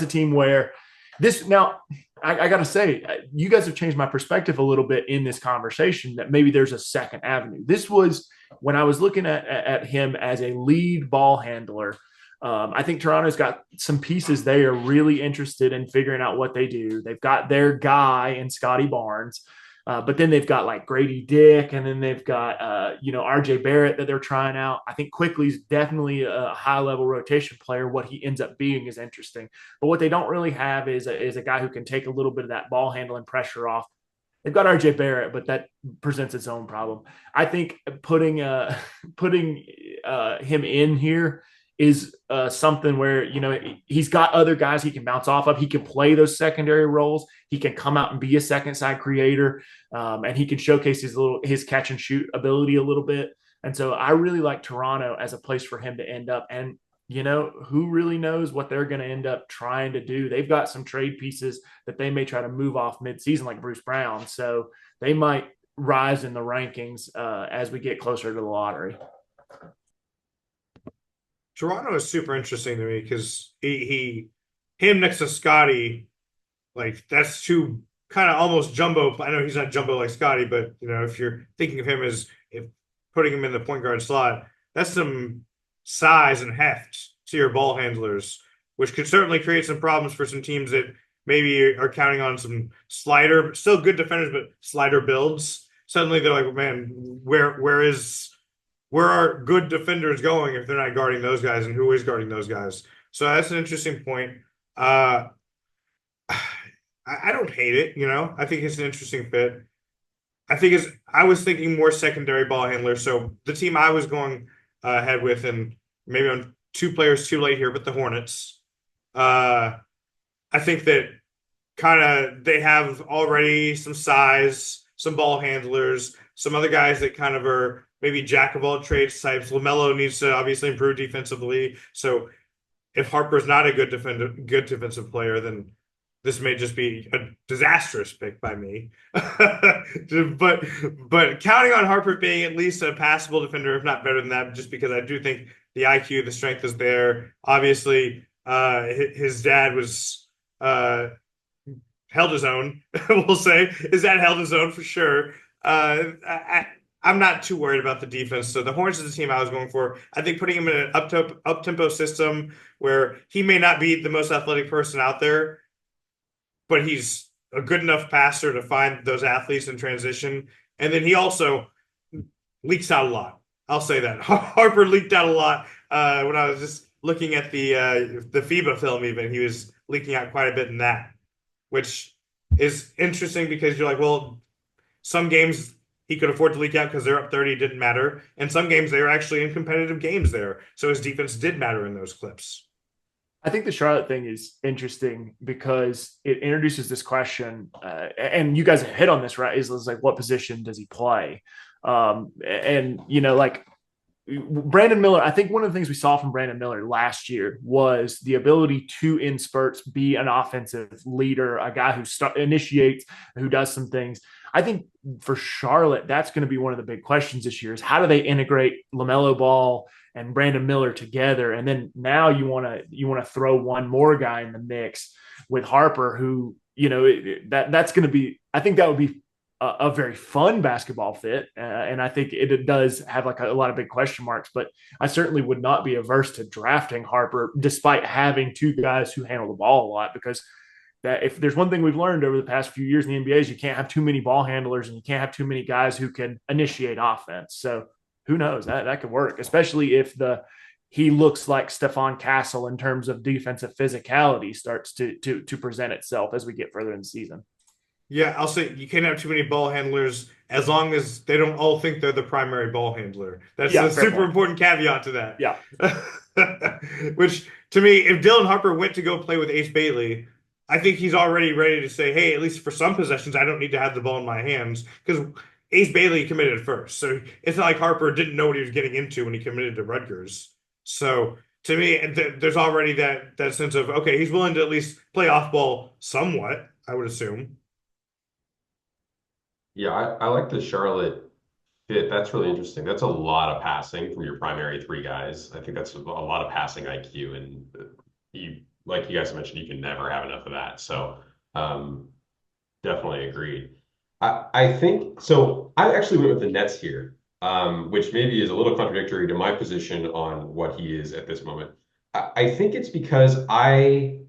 team where this now. I got to say, you guys have changed my perspective a little bit in this conversation. That maybe there's a second avenue. This was when I was looking at him as a lead ball handler. I think Toronto's got some pieces they are really interested in figuring out what they do. They've got their guy in Scotty Barnes. But then they've got like Grady Dick, and then they've got RJ Barrett that they're trying out. I think Quickly's definitely a high level rotation player. What he ends up being is interesting. But what they don't really have is a guy who can take a little bit of that ball handling pressure off. They've got RJ Barrett, but that presents its own problem. I think putting him in here is something where he's got other guys he can bounce off of. He can play those secondary roles. He can come out and be a second side creator, and he can showcase his catch and shoot ability a little bit. And so I really like Toronto as a place for him to end up. And who really knows what they're going to end up trying to do? They've got some trade pieces that they may try to move off midseason, like Bruce Brown. So they might rise in the rankings as we get closer to the lottery. Toronto is super interesting to me because him next to Scotty, like that's two kind of almost jumbo. I know he's not jumbo like Scotty, but if you're thinking of him as if putting him in the point guard slot, that's some size and heft to your ball handlers, which could certainly create some problems for some teams that maybe are counting on some slider, still good defenders, but slider builds. Suddenly they're like, man, where are good defenders going if they're not guarding those guys, and who is guarding those guys? So that's an interesting point. I don't hate it, I think it's an interesting fit. I was thinking more secondary ball handler. So the team I was going ahead with, and maybe I'm two players too late here, but the Hornets. I think that kind of they have already some size, some ball handlers, some other guys that kind of are maybe jack of all trades types. LaMelo needs to obviously improve defensively. So if Harper's not a good defensive player, then this may just be a disastrous pick by me. but counting on Harper being at least a passable defender, if not better than that, just because I do think the IQ, the strength is there. Obviously, his dad was held his own. We'll say his dad held his own for sure. I'm not too worried about the defense. So the Hornets is the team I was going for. I think putting him in an up-tempo system where he may not be the most athletic person out there, but he's a good enough passer to find those athletes in transition. And then he also leaks out a lot. I'll say that. Harper leaked out a lot when I was just looking at the FIBA film even. He was leaking out quite a bit in that, which is interesting because you're like, well, some games he could afford to leak out because they're up 30, it didn't matter. And some games they were actually in competitive games there. So his defense did matter in those clips. I think the Charlotte thing is interesting because it introduces this question, and you guys have hit on this, right? Is like, what position does he play? Like Brandon Miller, I think one of the things we saw from Brandon Miller last year was the ability to, in spurts, be an offensive leader, a guy who initiates, who does some things. I think for Charlotte, that's going to be one of the big questions this year is how do they integrate LaMelo Ball and Brandon Miller together? And then now you want to throw one more guy in the mix with Harper, who, that's going to be, I think that would be a very fun basketball fit. And I think it does have like a lot of big question marks, but I certainly would not be averse to drafting Harper despite having two guys who handle the ball a lot, because that if there's one thing we've learned over the past few years in the NBA is you can't have too many ball handlers and you can't have too many guys who can initiate offense. So who knows, that could work, especially if he looks like Stephon Castle in terms of defensive physicality starts to present itself as we get further in the season. Yeah, I'll say you can't have too many ball handlers as long as they don't all think they're the primary ball handler. That's a super important caveat to that. Yeah. Which, to me, if Dylan Harper went to go play with Ace Bailey, I think he's already ready to say, hey, at least for some possessions, I don't need to have the ball in my hands. Because Ace Bailey committed first. So it's not like Harper didn't know what he was getting into when he committed to Rutgers. So to me, there's already that sense of, okay, he's willing to at least play off ball somewhat, I would assume. Yeah, I like the Charlotte fit. That's really interesting. That's a lot of passing from your primary three guys. I think that's a lot of passing IQ, and you, like you guys mentioned, you can never have enough of that. So, um, definitely agreed. I think so. I actually went with the Nets here, which maybe is a little contradictory to my position on what he is at this moment. I think it's because I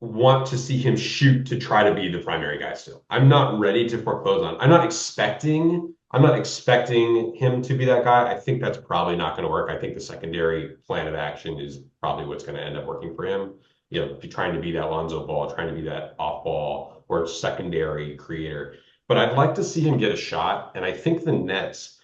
want to see him shoot to try to be the primary guy still. I'm not ready to foreclose on. I'm not expecting him to be that guy. I think that's probably not going to work. I think the secondary plan of action is probably what's going to end up working for him. You know, trying to be that Lonzo Ball, trying to be that off ball or secondary creator. But I'd like to see him get a shot. And I think the Nets,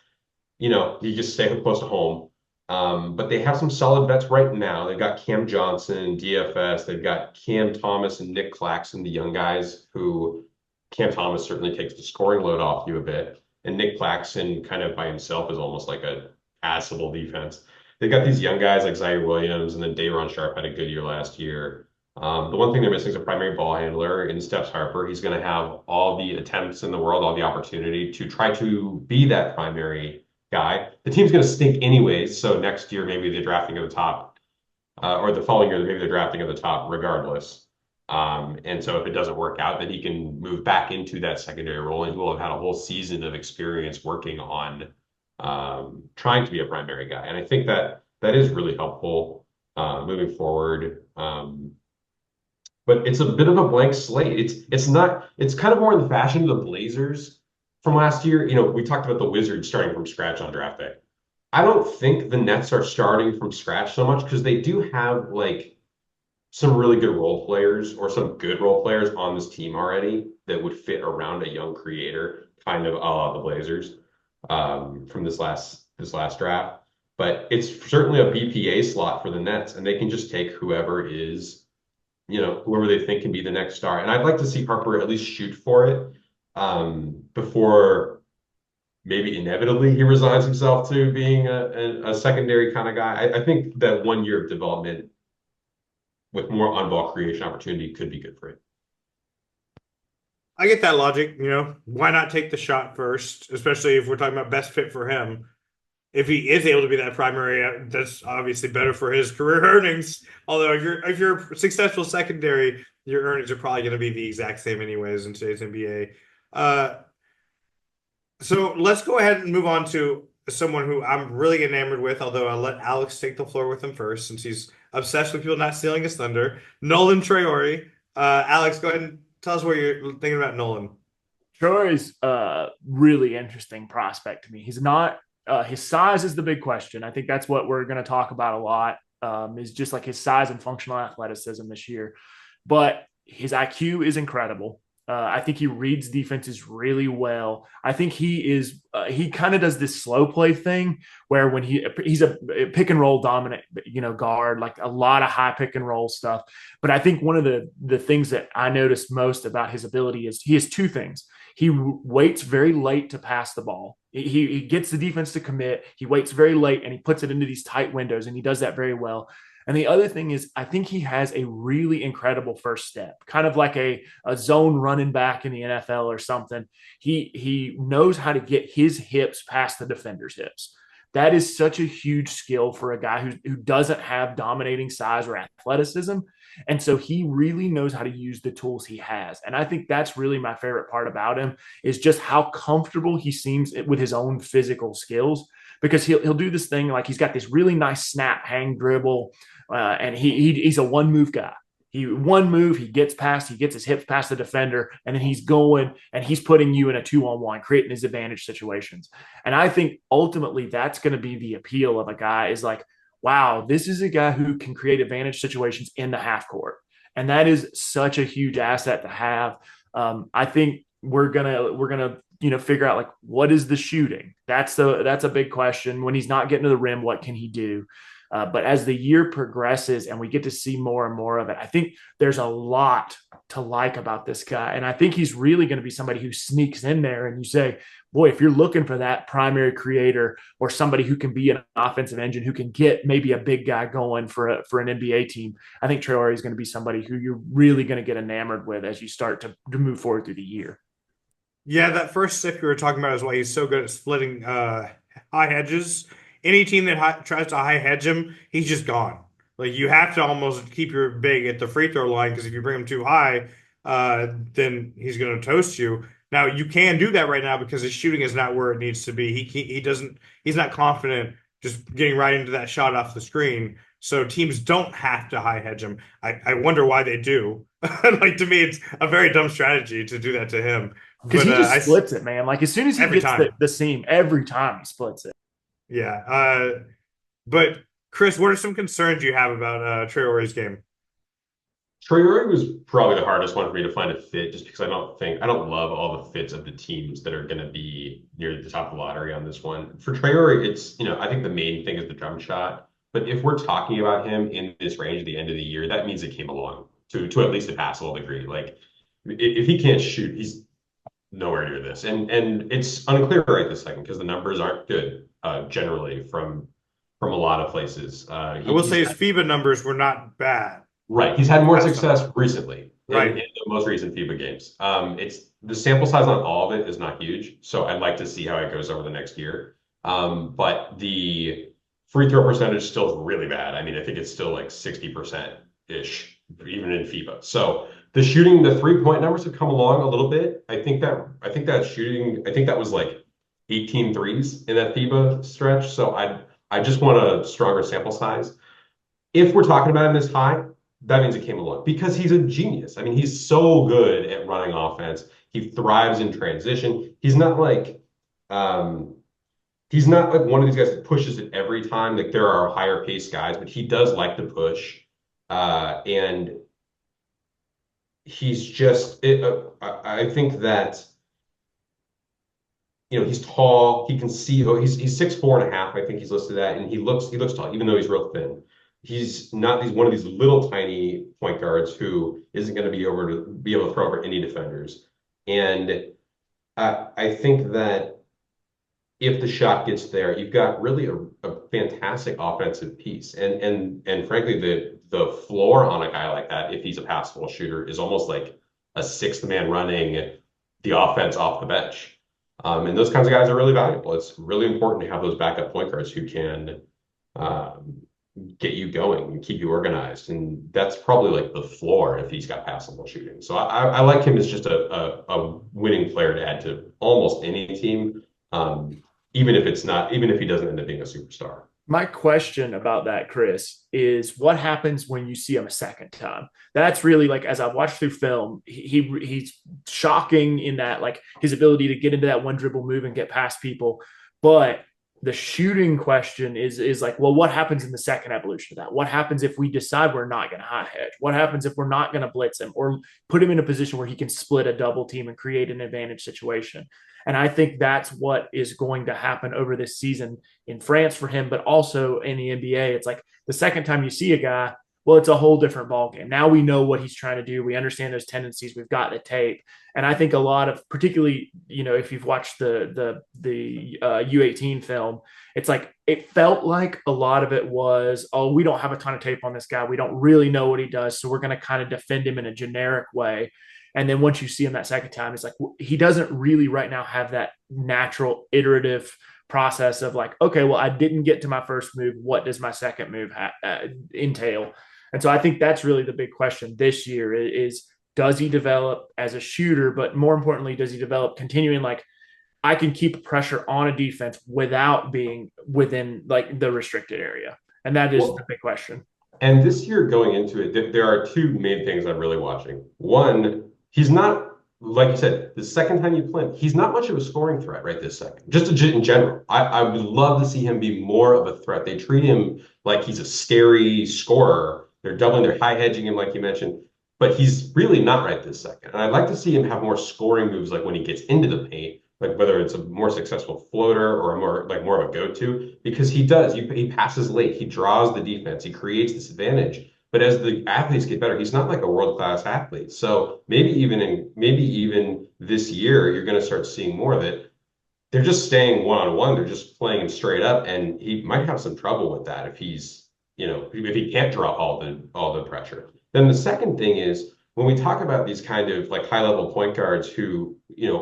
you just stay close to home. But they have some solid vets right now. They've got Cam Johnson, DFS. They've got Cam Thomas and Nick Claxton, the young guys who Cam Thomas certainly takes the scoring load off you a bit. And Nick Claxton kind of by himself is almost like a passable defense. They've got these young guys like Zaire Williams, and then Day'Ron Sharpe had a good year last year. The one thing they're missing is a primary ball handler in Steps Harper. He's going to have all the attempts in the world, all the opportunity to try to be that primary guy. The team's going to stink anyways, so next year maybe they're drafting at the top, or the following year maybe they're drafting at the top regardless. And so if it doesn't work out, then he can move back into that secondary role, and he will have had a whole season of experience working on trying to be a primary guy. And I think that is really helpful moving forward. But it's a bit of a blank slate. It's kind of more in the fashion of the Blazers from last year. We talked about the Wizards starting from scratch on draft day. I don't think the Nets are starting from scratch so much because they do have like some really good role players or some good role players on this team already that would fit around a young creator, kind of a la the Blazers from this last draft. But it's certainly a BPA slot for the Nets, and they can just take whoever they think can be the next star. And I'd like to see Harper at least shoot for it before maybe inevitably he resigns himself to being a secondary kind of guy. I think that 1 year of development with more on-ball creation opportunity could be good for him. I get that logic. Why not take the shot first, especially if we're talking about best fit for him? If he is able to be that primary, that's obviously better for his career earnings. Although if you're a successful secondary, your earnings are probably going to be the exact same anyways in today's NBA. So let's go ahead and move on to someone who I'm really enamored with, although I'll let Alex take the floor with him first since he's obsessed with people not stealing his thunder. Nolan Traore. Alex, go ahead and tell us what you're thinking about Nolan. Traore's a really interesting prospect to me. He's not his size is the big question. I think that's what we're going to talk about a lot, is just like his size and functional athleticism this year. But his IQ is incredible. I think he reads defenses really well. I think he kind of does this slow play thing where when he's a pick and roll dominant, guard, like a lot of high pick and roll stuff. But I think one of the things that I noticed most about his ability is he has two things. He waits very late to pass the ball. He gets the defense to commit. He waits very late and he puts it into these tight windows, and he does that very well. And the other thing is, I think he has a really incredible first step, kind of like a zone running back in the NFL or something. He knows how to get his hips past the defender's hips. That is such a huge skill for a guy who doesn't have dominating size or athleticism. And so he really knows how to use the tools he has. And I think that's really my favorite part about him, is just how comfortable he seems with his own physical skills, because he'll do this thing like he's got this really nice snap, hang dribble, and he's a one move guy. One move, he gets his hips past the defender, and then he's going and he's putting you in a 2-on-1, creating his advantage situations. And I think ultimately that's going to be the appeal of a guy, is like, wow, this is a guy who can create advantage situations in the half court. And that is such a huge asset to have. I think we're gonna figure out, like, what is the shooting? That's a big question. When he's not getting to the rim, what can he do? But as the year progresses and we get to see more and more of it, I think there's a lot to like about this guy. And I think he's really going to be somebody who sneaks in there and you say, boy, if you're looking for that primary creator or somebody who can be an offensive engine, who can get maybe a big guy going for an NBA team, I think Traore is going to be somebody who you're really going to get enamored with as you start to move forward through the year. Yeah, that first sip you were talking about is why he's so good at splitting high hedges. Any team that tries to high hedge him, he's just gone. Like you have to almost keep your big at the free throw line because if you bring him too high, then he's going to toast you. Now you can do that right now because his shooting is not where it needs to be. He doesn't he's not confident just getting right into that shot off the screen. So teams don't have to high hedge him. I wonder why they do. Like to me, it's a very dumb strategy to do that to him. Because But he just splits it, man. Like as soon as he every gets time. the seam, every time he splits it. Yeah. But Chris, what are some concerns you have about Traore's game? Traore was probably the hardest one for me to find a fit just because I don't love all the fits of the teams that are going to be near the top of the lottery on this one. For Traore, it's, I think the main thing is the jump shot. But if we're talking about him in this range at the end of the year, that means it came along to at least a passable degree. Like if he can't shoot, he's nowhere near this. And it's unclear right this second because the numbers aren't good generally from a lot of places. I will say his FIBA numbers were not bad. Right. He's had more success recently Right. in the most recent FIBA games. It's the sample size on all of it is not huge, so I'd like to see how it goes over the next year. But the free throw percentage still is really bad. I mean, I think it's still like 60%-ish, even in FIBA. So the shooting, the 3-point numbers have come along a little bit. I think that was like 18 threes in that FIBA stretch. So I just want a stronger sample size. If we're talking about him this high, that means it came along because he's a genius. I mean, he's so good at running offense. He thrives in transition. He's not like one of these guys that pushes it every time. Like there are higher pace guys, but he does like to push. And he's just I think that he's tall. He can see. He's 6'4.5". I think he's listed at, and he looks tall, even though he's real thin. He's not one of these little tiny point guards who isn't going to be able to throw over any defenders. And I think that if the shot gets there, you've got really a fantastic offensive piece. And frankly, the floor on a guy like that, if he's a passable shooter, is almost like a sixth man running the offense off the bench. And those kinds of guys are really valuable. It's really important to have those backup point guards who can get you going and keep you organized. And that's probably like the floor if he's got passable shooting. So I like him as just a winning player to add to almost any team, even if he doesn't end up being a superstar. My question about that, Chris, is what happens when you see him a second time? That's really like, as I've watched through film, he's shocking in that, like his ability to get into that one dribble move and get past people. But the shooting question is like, well, what happens in the second evolution of that? What happens if we decide we're not going to high hedge? What happens if we're not going to blitz him or put him in a position where he can split a double team and create an advantage situation? And I think that's what is going to happen over this season in France for him, but also in the NBA. It's like the second time you see a guy, well, it's a whole different ballgame. Now we know what he's trying to do. We understand those tendencies. We've got the tape. And I think a lot of, particularly, if you've watched the U18 film, it's like it felt like a lot of it was, oh, we don't have a ton of tape on this guy. We don't really know what he does. So we're going to kind of defend him in a generic way. And then once you see him that second time, it's like he doesn't really right now have that natural iterative process of like, okay, well, I didn't get to my first move. What does my second move entail? And so I think that's really the big question this year is does he develop as a shooter? But more importantly, does he develop continuing like I can keep pressure on a defense without being within like the restricted area? And that is the big question. And this year going into it, there are two main things I'm really watching. One, he's not, like you said, the second time you play him, he's not much of a scoring threat right this second. Just in general, I would love to see him be more of a threat. They treat him like he's a scary scorer. They're high hedging him, like you mentioned, but he's really not right this second. And I'd like to see him have more scoring moves, like when he gets into the paint, like whether it's a more successful floater or a more of a go-to, because he passes late, he draws the defense, he creates this advantage. But as the athletes get better, he's not like a world-class athlete. So maybe even this year, you're going to start seeing more of it. They're just staying one-on-one. They're just playing him straight up, and he might have some trouble with that if if he can't draw all the pressure. Then the second thing is when we talk about these kind of like high-level point guards who,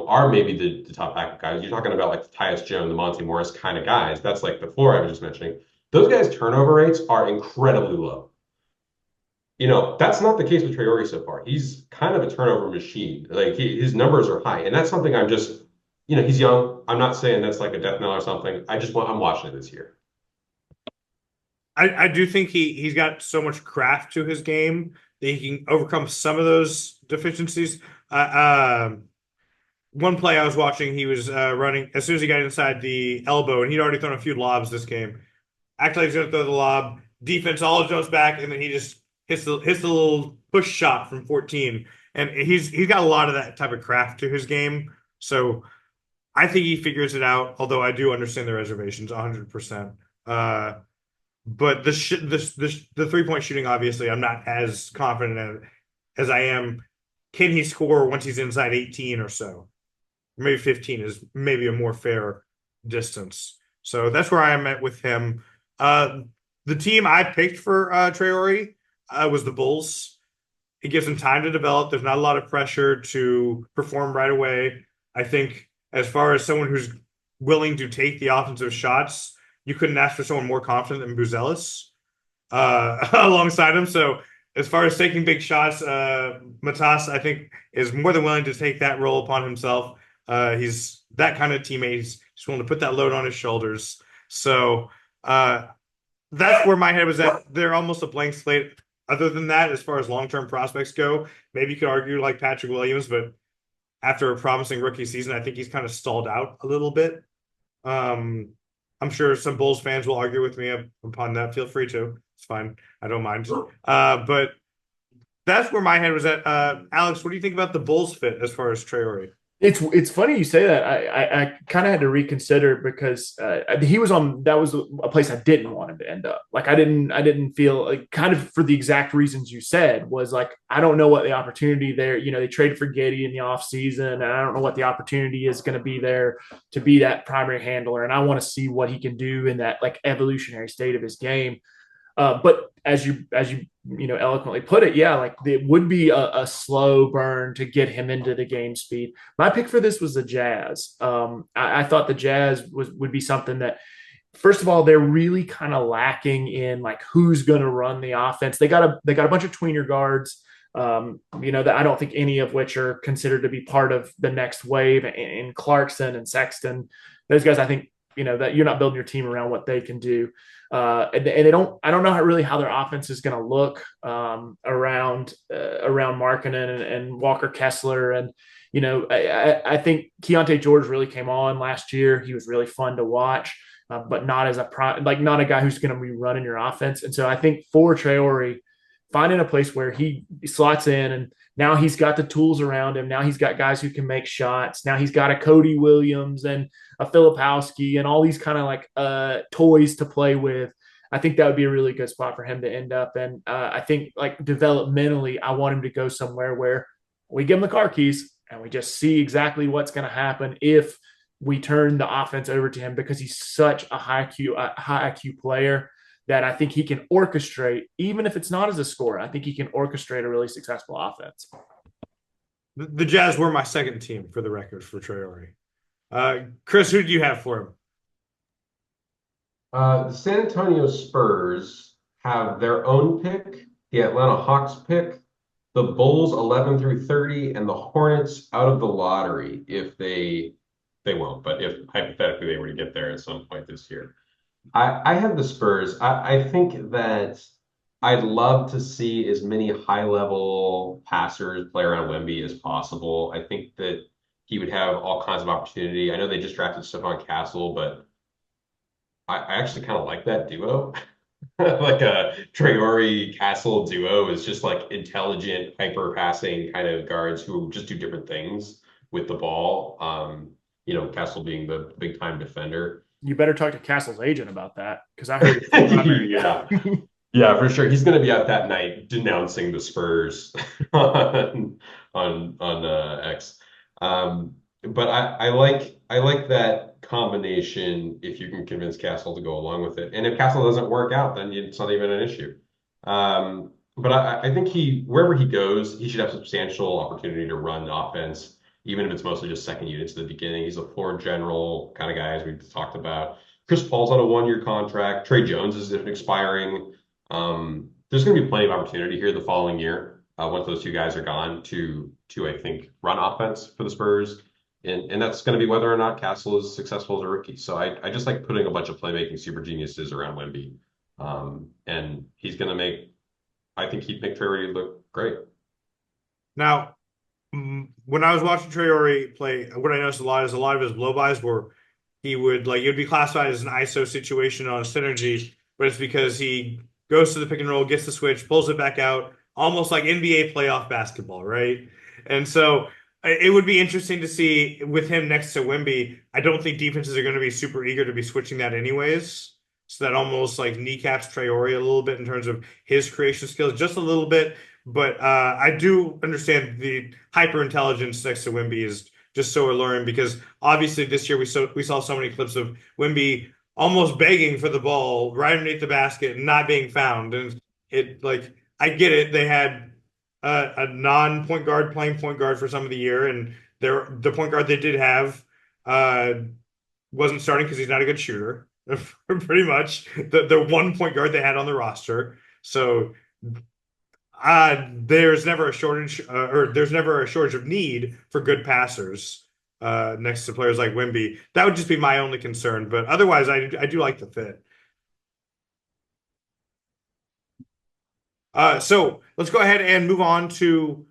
are maybe the top backup guys, you're talking about like the Tyus Jones, the Monte Morris kind of guys. That's like the floor I was just mentioning. Those guys' turnover rates are incredibly low. That's not the case with Traore so far. He's kind of a turnover machine. Like his numbers are high, and that's something I'm just, he's young. I'm not saying that's like a death knell or something. I'm watching it this year. I do think he's got so much craft to his game that he can overcome some of those deficiencies. One play I was watching, he was running as soon as he got inside the elbow, and he'd already thrown a few lobs this game. Acted like he's gonna throw the lob, defense all jumps back, and then he just hits the little push shot from 14. And he's got a lot of that type of craft to his game. So I think he figures it out, although I do understand the reservations 100%. But the 3-point shooting, obviously, I'm not as confident in as I am. Can he score once he's inside 18 or so? Maybe 15 is maybe a more fair distance. So that's where I am at with him. The team I picked for Traore was the Bulls. It gives him time to develop. There's not a lot of pressure to perform right away. I think as far as someone who's willing to take the offensive shots, you couldn't ask for someone more confident than Buzelis alongside him. So as far as taking big shots, Matas, I think, is more than willing to take that role upon himself. He's that kind of teammate. He's just willing to put that load on his shoulders. So that's where my head was at. They're almost a blank slate. Other than that, as far as long-term prospects go, maybe you could argue like Patrick Williams, but after a promising rookie season, I think he's kind of stalled out a little bit. I'm sure some Bulls fans will argue with me upon that. Feel free to. It's fine. I don't mind. But that's where my head was at. Alex, what do you think about the Bulls fit as far as Traore? It's funny you say that. I kind of had to reconsider because he was on. That was a place I didn't want him to end up. Like I didn't feel like, kind of for the exact reasons you said, was like I don't know what the opportunity there. They traded for Giddey in the offseason, and I don't know what the opportunity is going to be there to be that primary handler. And I want to see what he can do in that like evolutionary state of his game. But as you eloquently put it, yeah, like it would be a slow burn to get him into the game speed. My pick for this was the Jazz. I thought the Jazz would be something that, first of all, they're really kind of lacking in like who's going to run the offense. They got a bunch of tweener guards. That I don't think any of which are considered to be part of the next wave in Clarkson and Sexton. Those guys, I think, that you're not building your team around what they can do. And they don't. I don't know really how their offense is going to look around Markkanen and Walker Kessler, and I think Keontae George really came on last year. He was really fun to watch, but not as not a guy who's going to be running your offense. And so I think for Traore, finding a place where he slots in, and now he's got the tools around him. Now he's got guys who can make shots. Now he's got a Cody Williams and a Filipowski and all these kind of like toys to play with. I think that would be a really good spot for him to end up. And I think like developmentally, I want him to go somewhere where we give him the car keys and we just see exactly what's going to happen if we turn the offense over to him, because he's such a high IQ player that I think he can orchestrate, even if it's not as a scorer. I think he can orchestrate a really successful offense. The Jazz were my second team, for the record, for Traore. Chris, who do you have for him? The San Antonio Spurs have their own pick, the Atlanta Hawks pick, the Bulls 11 through 30, and the Hornets out of the lottery if they won't, but if hypothetically they were to get there at some point this year. I have the Spurs. I think that I'd love to see as many high-level passers play around Wemby as possible. I think that he would have all kinds of opportunity. I know they just drafted Stephon Castle, but I actually kind of like that duo. Like a Traore Castle duo is just like intelligent, hyper passing kind of guards who just do different things with the ball. Castle being the big time defender. You better talk to Castle's agent about that because I heard it's full Yeah. Yeah, for sure. He's going to be out that night denouncing the Spurs on X. But I like that combination if you can convince Castle to go along with it. And if Castle doesn't work out, then it's not even an issue. But I think wherever he goes, he should have substantial opportunity to run the offense, even if it's mostly just second units at the beginning. He's a floor general kind of guy, as we talked about. Chris Paul's on a 1-year contract. Trey Jones is expiring. There's going to be plenty of opportunity here the following year once those two guys are gone to I think run offense for the Spurs, and that's going to be whether or not Castle is successful as a rookie. So I just like putting a bunch of playmaking super geniuses around Wemby, and he's going to I think he'd make Traore look great. Now, when I was watching Traore play, what I noticed a lot is a lot of his blow-bys were it would be classified as an ISO situation on a synergy, but it's because he goes to the pick and roll, gets the switch, pulls it back out, almost like NBA playoff basketball, right? And so it would be interesting to see with him next to Wemby. I don't think defenses are going to be super eager to be switching that anyways. So that almost like kneecaps Traore a little bit in terms of his creation skills, just a little bit. But I do understand the hyper intelligence next to Wemby is just so alluring because obviously this year we saw so many clips of Wemby almost begging for the ball right underneath the basket and not being found. And it like I get it. They had a non-point guard playing point guard for some of the year, and the point guard they did have uh, wasn't starting because he's not a good shooter. Pretty much the one point guard they had on the roster. So there's never a shortage, or there's never a shortage of need for good passers next to players like Wemby. That would just be my only concern. But otherwise, I do like the fit. So let's go ahead and move on to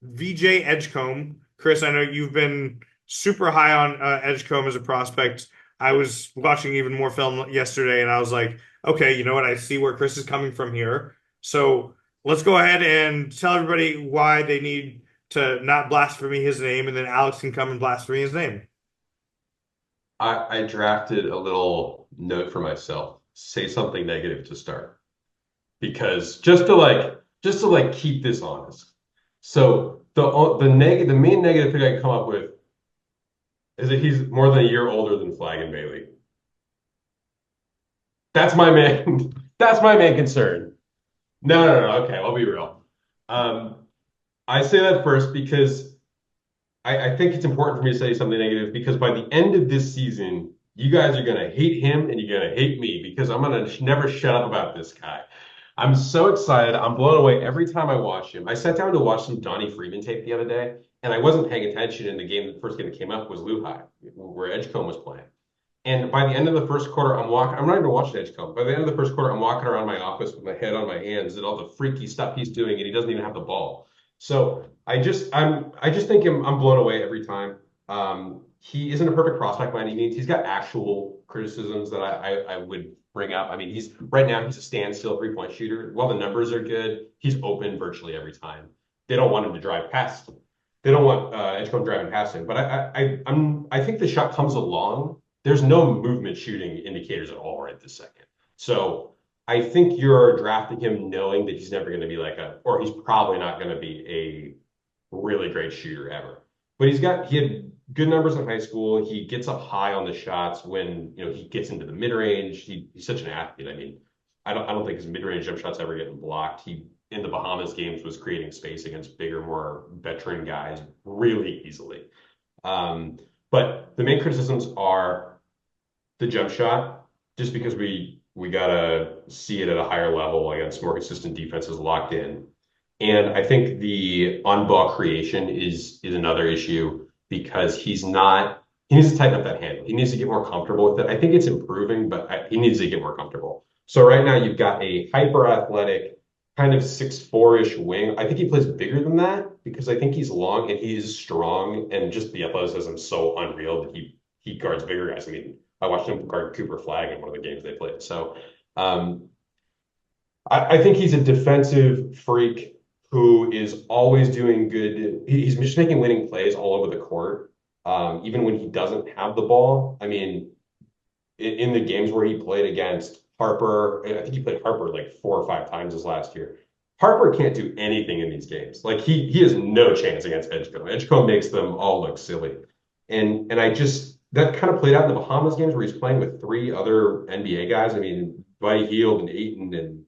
VJ Edgecombe. Chris, I know you've been super high on Edgecombe as a prospect. I was watching even more film yesterday, and I was like, okay, you know what? I see where Chris is coming from here. So let's go ahead and tell everybody why they need to not blaspheme his name, and then Alex can come and blaspheme his name. I drafted a little note for myself. Say something negative to start because just to keep this honest. So the main negative thing I can come up with is that he's more than a year older than Flagg and Bailey. That's my main that's my main concern. No. Okay, I'll be real. Um, I say that first because I think it's important for me to say something negative because by the end of this season, you guys are gonna hate him and you're gonna hate me because I'm gonna never shut up about this guy. I'm so excited. I'm blown away every time I watch him. I sat down to watch some Donnie Freeman tape the other day, and I wasn't paying attention in the game. The first game that came up was Lehigh, where Edgecombe was playing. And by the end of the first quarter, I'm not even watching Edgecombe. By the end of the first quarter, I'm walking around my office with my head on my hands and all the freaky stuff he's doing, and he doesn't even have the ball. So I just think I'm blown away every time. He isn't a perfect prospect by any means. He's got actual criticisms that I would bring up. I mean, he's right now he's a standstill 3-point shooter. While the numbers are good, he's open virtually every time. They don't want him to drive past. They don't want Edgecombe driving past him. But I think the shot comes along. There's no movement shooting indicators at all right this second. So I think you're drafting him knowing that he's never going to be or he's probably not going to be a really great shooter ever. But he had good numbers in high school. He gets up high on the shots when he gets into the mid range. He's such an athlete. I mean, I don't think his mid range jump shots ever getting blocked. He in the Bahamas games was creating space against bigger, more veteran guys really easily. But the main criticisms are the jump shot, just because we gotta see it at a higher level against more consistent defenses locked in. And I think the on-ball creation is another issue because he needs to tighten up that handle. He needs to get more comfortable with it. I think it's improving, but he needs to get more comfortable. So right now you've got a hyper-athletic, kind of 6'4"-ish wing. I think he plays bigger than that because I think he's long and he is strong, and just the athleticism is so unreal that he guards bigger guys. I mean, I watched him guard Cooper Flagg in one of the games they played. So I think he's a defensive freak who is always doing good. He's just making winning plays all over the court. even when he doesn't have the ball. I mean, in the games where he played against Harper, and I think he played Harper like 4 or 5 times this last year. Harper can't do anything in these games. Like he has no chance against Edgecombe. Edgecombe makes them all look silly. And I just that kind of played out in the Bahamas games where he's playing with 3 other NBA guys. I mean, Buddy Hield and Ayton and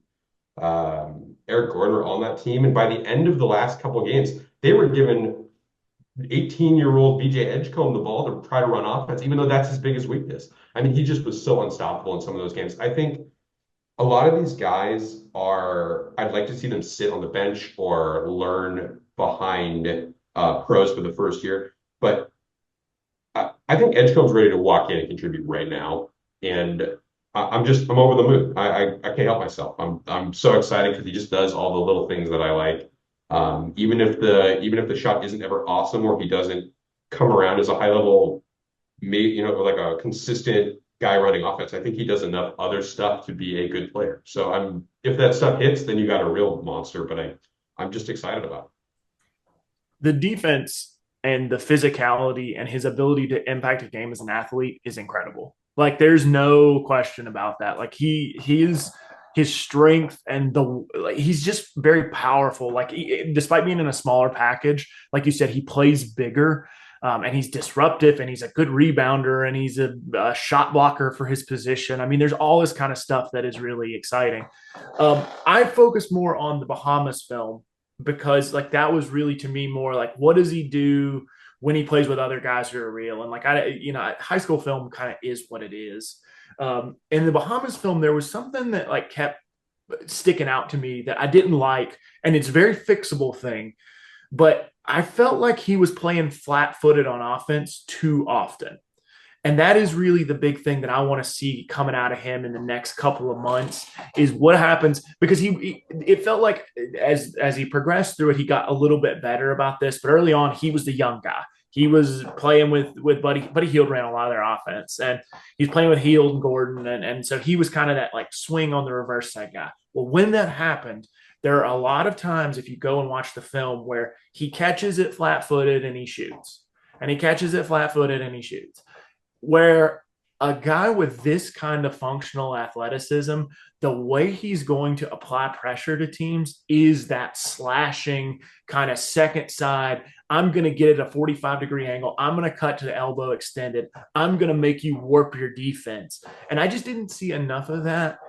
Eric Gordon were on that team. And by the end of the last couple of games, they were given 18-year-old BJ Edgecombe the ball to try to run offense, even though that's his biggest weakness. I mean, he just was so unstoppable in some of those games. I think a lot of these guys I'd like to see them sit on the bench or learn behind pros for the first year. But I think Edgecombe's ready to walk in and contribute right now. And I'm over the moon. I can't help myself. I'm so excited because he just does all the little things that I like. Even if the shot isn't ever awesome or he doesn't come around as a high level, like a consistent guy running offense, I think he does enough other stuff to be a good player. So if that stuff hits, then you got a real monster. But I'm just excited about it. The defense and the physicality and his ability to impact a game as an athlete is incredible. Like there's no question about that. Like he is his strength and he's just very powerful. Like despite being in a smaller package, like you said, he plays bigger. And he's disruptive and he's a good rebounder and he's a shot blocker for his position. I mean, there's all this kind of stuff that is really exciting. I focus more on the Bahamas film because like that was really to me more like what does he do when he plays with other guys who are real, and like high school film kind of is what it is. In the Bahamas film there was something that like kept sticking out to me that I didn't like, and it's a very fixable thing, but I felt like he was playing flat-footed on offense too often. And that is really the big thing that I want to see coming out of him in the next couple of months is what happens, because it felt like as he progressed through it, he got a little bit better about this. But early on, he was the young guy. He was playing with Buddy Hield ran a lot of their offense, and he's playing with Hield and Gordon, and so he was kind of that like swing on the reverse side guy. Well, when that happened, there are a lot of times if you go and watch the film where he catches it flat-footed and he shoots, and he catches it flat-footed and he shoots. Where a guy with this kind of functional athleticism, the way he's going to apply pressure to teams is that slashing kind of second side. I'm going to get at a 45-degree angle. I'm going to cut to the elbow extended. I'm going to make you warp your defense. And I just didn't see enough of that.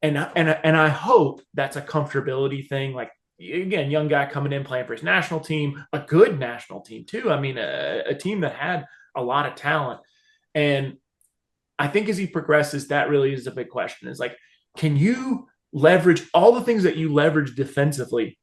And I hope that's a comfortability thing. Like, again, young guy coming in playing for his national team, a good national team too. I mean, a team that had a lot of talent. And I think as he progresses, that really is a big question. Is like, can you leverage all the things that you leverage defensively?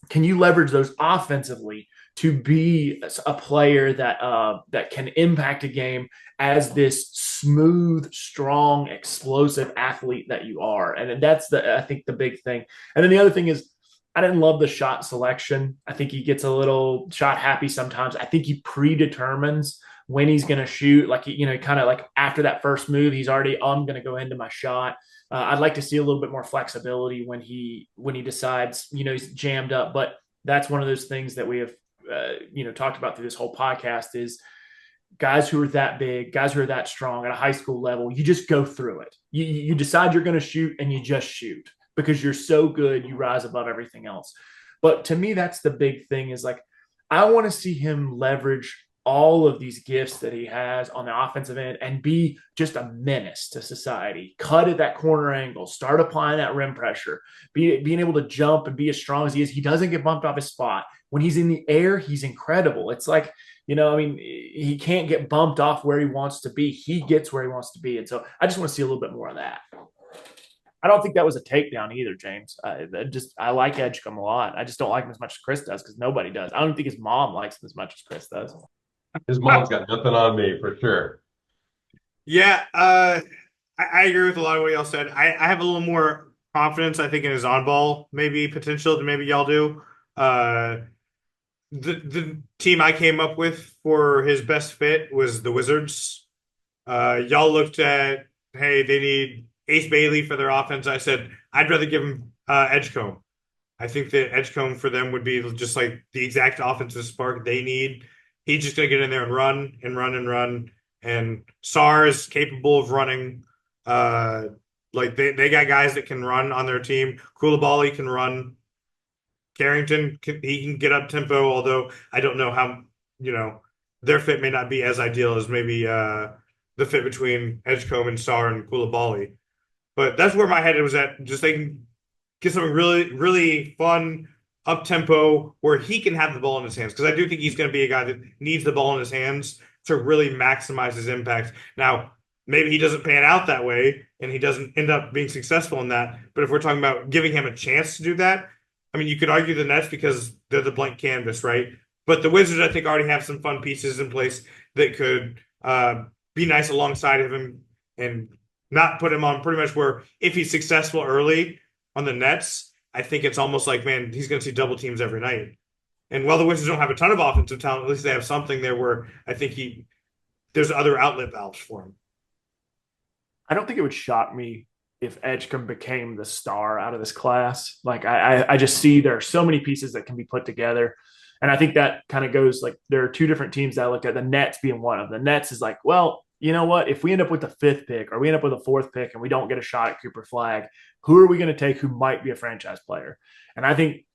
Can you leverage those offensively to be a player that can impact a game as this smooth, strong, explosive athlete that you are? And that's I think the big thing. And then the other thing is, I didn't love the shot selection. I think he gets a little shot happy sometimes. I think he predetermines when he's going to shoot. Like, kind of like after that first move, he's already, I'm going to go into my shot. I'd like to see a little bit more flexibility when he decides, he's jammed up. But that's one of those things that we have, talked about through this whole podcast is guys who are that big, guys who are that strong at a high school level, you just go through it. You decide you're going to shoot and you just shoot because you're so good, you rise above everything else. But to me, that's the big thing is like, I want to see him leverage all of these gifts that he has on the offensive end and be just a menace to society. Cut at that corner angle, start applying that rim pressure, being able to jump and be as strong as he is. He doesn't get bumped off his spot. When he's in the air, he's incredible. It's like, he can't get bumped off where he wants to be. He gets where he wants to be. And so I just want to see a little bit more of that. I don't think that was a takedown either, James. I like Edgecombe a lot. I just don't like him as much as Chris does because nobody does. I don't think his mom likes him as much as Chris does. His mom's got nothing on me for sure. Yeah, I agree with a lot of what y'all said. I have a little more confidence, I think, in his on-ball maybe potential than maybe y'all do. The team I came up with for his best fit was the Wizards. Y'all looked at, hey, they need Ace Bailey for their offense. I said, I'd rather give him Edgecombe. I think that Edgecombe for them would be just like the exact offensive spark they need. he's just going to get in there and run and run and run. And Sarr is capable of running. Uh, like they got guys that can run on their team. Koulibaly can run. He can get up tempo, although I don't know how, you know, their fit may not be as ideal as maybe the fit between Edgecombe and Sarr and Koulibaly. But that's where my head was at. Just they can get something really, really fun, up tempo, where he can have the ball in his hands. Because I do think he's going to be a guy that needs the ball in his hands to really maximize his impact. Now, maybe he doesn't pan out that way and he doesn't end up being successful in that. But if we're talking about giving him a chance to do that, I mean, you could argue the Nets because they're the blank canvas, right? But the Wizards, I think, already have some fun pieces in place that could be nice alongside of him and not put him on pretty much where if he's successful early on the Nets, I think it's almost like, man, he's going to see double teams every night. And while the Wizards don't have a ton of offensive talent, at least they have something there where I think there's other outlet valves for him. I don't think it would shock me if Edgecombe became the star out of this class. Like I just see there are so many pieces that can be put together. And I think that kind of goes like there are two different teams that I look at, the Nets being one of them. The Nets is like, well, you know what? If we end up with the fifth pick or we end up with a fourth pick and we don't get a shot at Cooper Flagg, who are we going to take who might be a franchise player? And I think,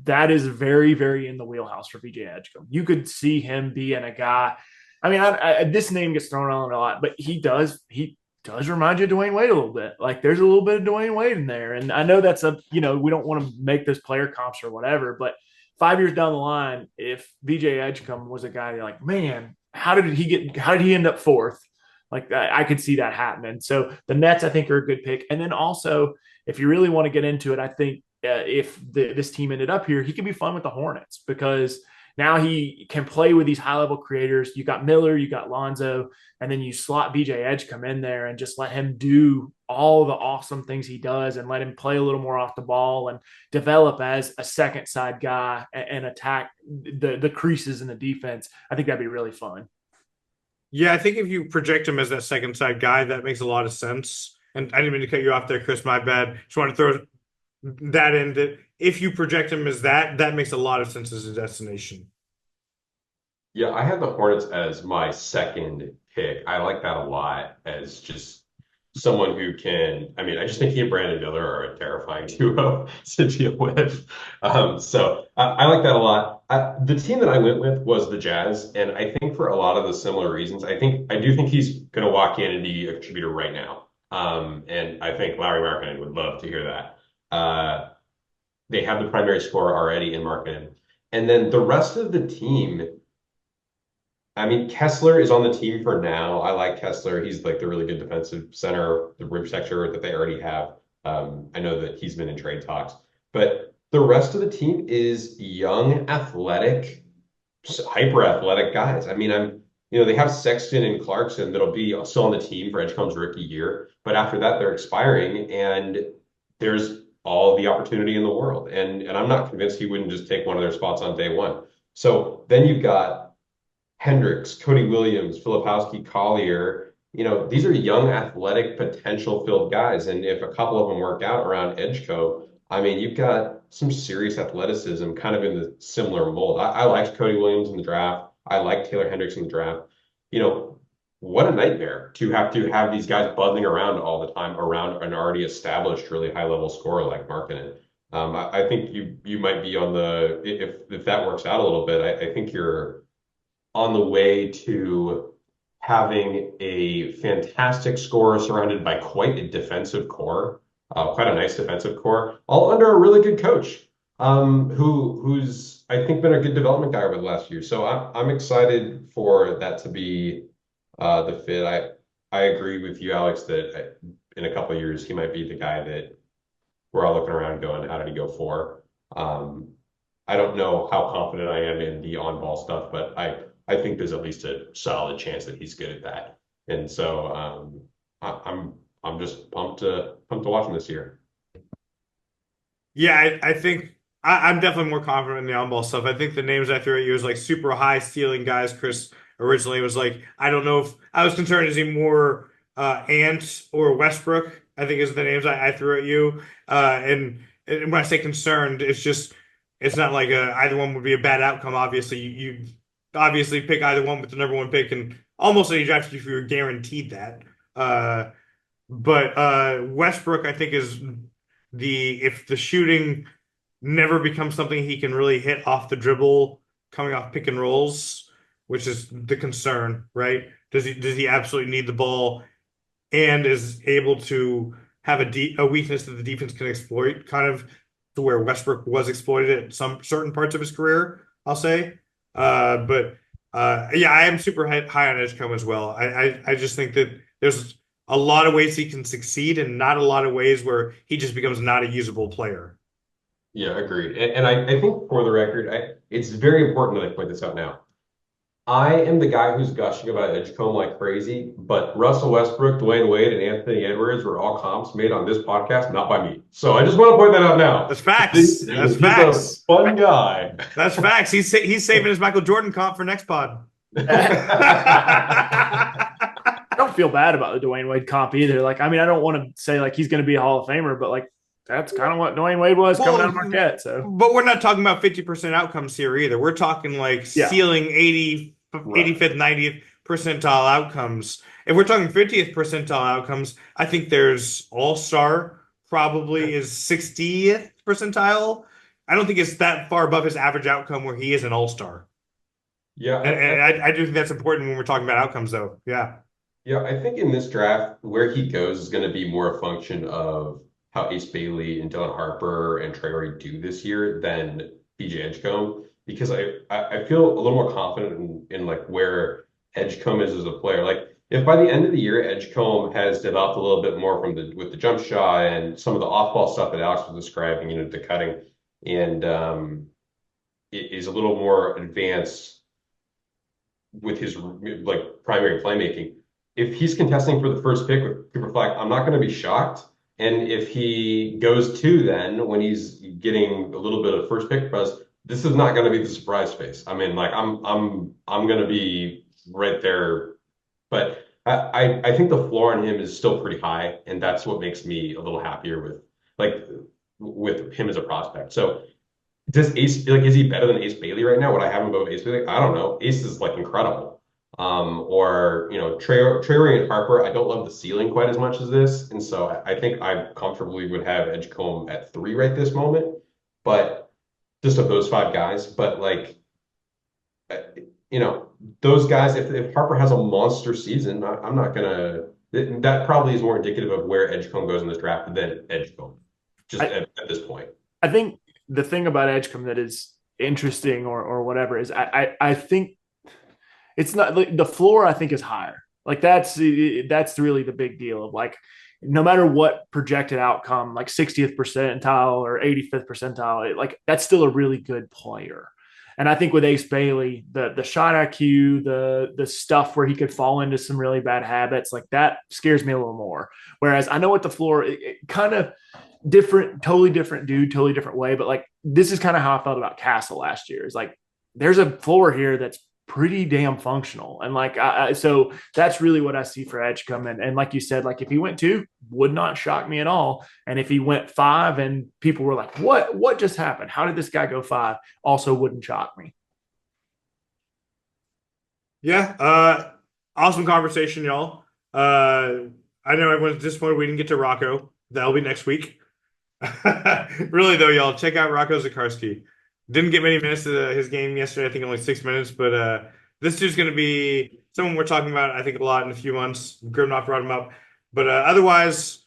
that is very, very in the wheelhouse for VJ Edgecombe. You could see him being a guy. I mean, this name gets thrown around a lot, but he does remind you of Dwayne Wade a little bit. Like there's a little bit of Dwayne Wade in there. And I know that's we don't want to make this player comps or whatever, but 5 years down the line, if VJ Edgecombe was a guy like, man, how did he end up fourth? Like I could see that happening. So the Nets, I think, are a good pick. And then also, if you really want to get into it, I think if this team ended up here, he could be fun with the Hornets because now he can play with these high level creators. You got Miller, you got Lonzo, and then you slot BJ Edgecombe in there and just let him do all the awesome things he does and let him play a little more off the ball and develop as a second side guy and attack the creases in the defense. I think that'd be really fun. Yeah, I think if you project him as that second side guy, that makes a lot of sense. And I didn't mean to cut you off there, Chris. My bad. Just want to throw that in that if you project him as that makes a lot of sense as a destination. Yeah, I had the Hornets as my second pick. I like that a lot as just someone who can. I mean, I just think he and Brandon Miller are a terrifying duo to deal with. So I like that a lot. The team that I went with was the Jazz, and I think for a lot of the similar reasons, I do think he's going to walk in and be a contributor right now. And I think Larry Markkinen would love to hear that. They have the primary scorer already in Markkinen, and then the rest of the team. I mean, Kessler is on the team for now. I like Kessler. He's like the really good defensive center, the rim protector that they already have. I know that he's been in trade talks, but the rest of the team is young, athletic, hyper athletic guys. I mean, they have Sexton and Clarkson that'll be still on the team for Edgecombe's rookie year, but after that, they're expiring, and there's all the opportunity in the world. And I'm not convinced he wouldn't just take one of their spots on day one. So then you've got Hendricks, Cody Williams, Filipowski, Collier, these are young, athletic, potential-filled guys. And if a couple of them work out around Edgecombe, I mean, you've got some serious athleticism kind of in the similar mold. I liked Cody Williams in the draft. I liked Taylor Hendricks in the draft. What a nightmare to have these guys buzzing around all the time around an already established, really high-level scorer like Markkinen. I think you might be on if that works out a little bit, I think you're on the way to having a fantastic scorer surrounded by quite a defensive core, quite a nice defensive core, all under a really good coach, who's I think been a good development guy over the last year. So I'm excited for that to be the fit. I agree with you, Alex, that in a couple of years he might be the guy that we're all looking around going, how did he go for? I don't know how confident I am in the on-ball stuff, but I think there's at least a solid chance that he's good at that. And so I'm just pumped to watch him this year. Yeah, I think I'm definitely more confident in the on-ball stuff. I think the names I threw at you was like super high ceiling guys. Chris originally was like, I don't know if I was concerned, is he more Ant or Westbrook? I think is the names I threw at you. And when I say concerned, it's just it's not like either one would be a bad outcome. Obviously, you obviously pick either one with the number one pick, and almost any draft if you're guaranteed that. Uh, but Westbrook, I think, is if the shooting never becomes something he can really hit off the dribble, coming off pick and rolls, which is the concern, right? Does he absolutely need the ball and is able to have a weakness that the defense can exploit, kind of to where Westbrook was exploited at some certain parts of his career, I'll say. But yeah, I am super high on Edgecombe as well. I just think that there's a lot of ways he can succeed and not a lot of ways where he just becomes not a usable player. Yeah, agreed. And I think for the record, it's very important that I point this out now. I am the guy who's gushing about Edgecombe like crazy, but Russell Westbrook, Dwayne Wade, and Anthony Edwards were all comps made on this podcast, not by me. So I just want to point that out now. That's facts. That's He's facts. a fun guy. That's facts. He's saving his Michael Jordan comp for next pod. I don't feel bad about the Dwayne Wade comp either. Like, I mean, I don't want to say like he's going to be a Hall of Famer, but like that's kind of what Dwayne Wade was coming out of Marquette. So, but we're not talking about 50% outcomes here either. We're talking like ceiling 85th, 90th percentile outcomes. If we're talking 50th percentile outcomes, I think there's All-Star probably is 60th percentile. I don't think it's that far above his average outcome where he is an All-Star. Yeah, and I do think that's important when we're talking about outcomes, though. Yeah. Yeah, I think in this draft, where he goes is going to be more a function of how Ace Bailey and Dylan Harper and Traore do this year than PJ Edgecombe, because I feel a little more confident in like where Edgecombe is as a player. Like if by the end of the year Edgecombe has developed a little bit more with the jump shot and some of the off-ball stuff that Alex was describing, the cutting, and it is a little more advanced with his like primary playmaking. If he's contesting for the first pick with Cooper Flagg, I'm not going to be shocked. And if he goes 2, then when he's getting a little bit of first pick buzz, this is not going to be the surprise face. I mean, like I'm going to be right there, but I think the floor on him is still pretty high, and that's what makes me a little happier with him as a prospect. So does Ace is he better than Ace Bailey right now? Would I have him above Ace Bailey? I don't know. Ace is like incredible. Or Traore and Harper, I don't love the ceiling quite as much as this, and so I think I comfortably would have Edgecombe at 3 right this moment. But just of those 5 guys, but like those guys, if Harper has a monster season, I'm not gonna. That probably is more indicative of where Edgecombe goes in this draft than Edgecombe, just at this point. I think the thing about Edgecombe that is interesting or whatever is I think. It's not like the floor, I think, is higher. Like that's really the big deal of like, no matter what projected outcome, like 60th percentile or 85th percentile, like that's still a really good player. And I think with Ace Bailey, the shot IQ, the stuff where he could fall into some really bad habits, like that scares me a little more. Whereas I know what the floor, it kind of different, totally different dude, totally different way. But like this is kind of how I felt about Castle last year. Is like there's a floor here that's pretty damn functional. And like, so that's really what I see for Edgecombe. And like you said, like if he went 2, would not shock me at all. And if he went 5 and people were like, what just happened? How did this guy go 5? Also wouldn't shock me. Yeah. Awesome conversation, y'all. I know everyone's disappointed we didn't get to Rocco. That'll be next week. Really though, y'all, check out Rocco Zakarski. Didn't get many minutes to his game yesterday. I think only 6 minutes. But this dude's going to be someone we're talking about, I think, a lot in a few months. Grimnoff brought him up. But otherwise,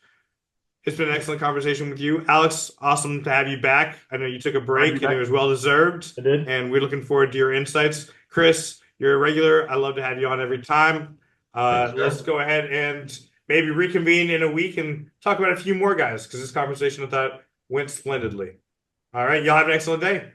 it's been an excellent conversation with you. Alex, awesome to have you back. I know you took a break, and it was well-deserved. I did. And we're looking forward to your insights. Chris, you're a regular. I love to have you on every time. Let's go ahead and maybe reconvene in a week and talk about a few more guys, because this conversation, I thought, went splendidly. All right. Y'all have an excellent day.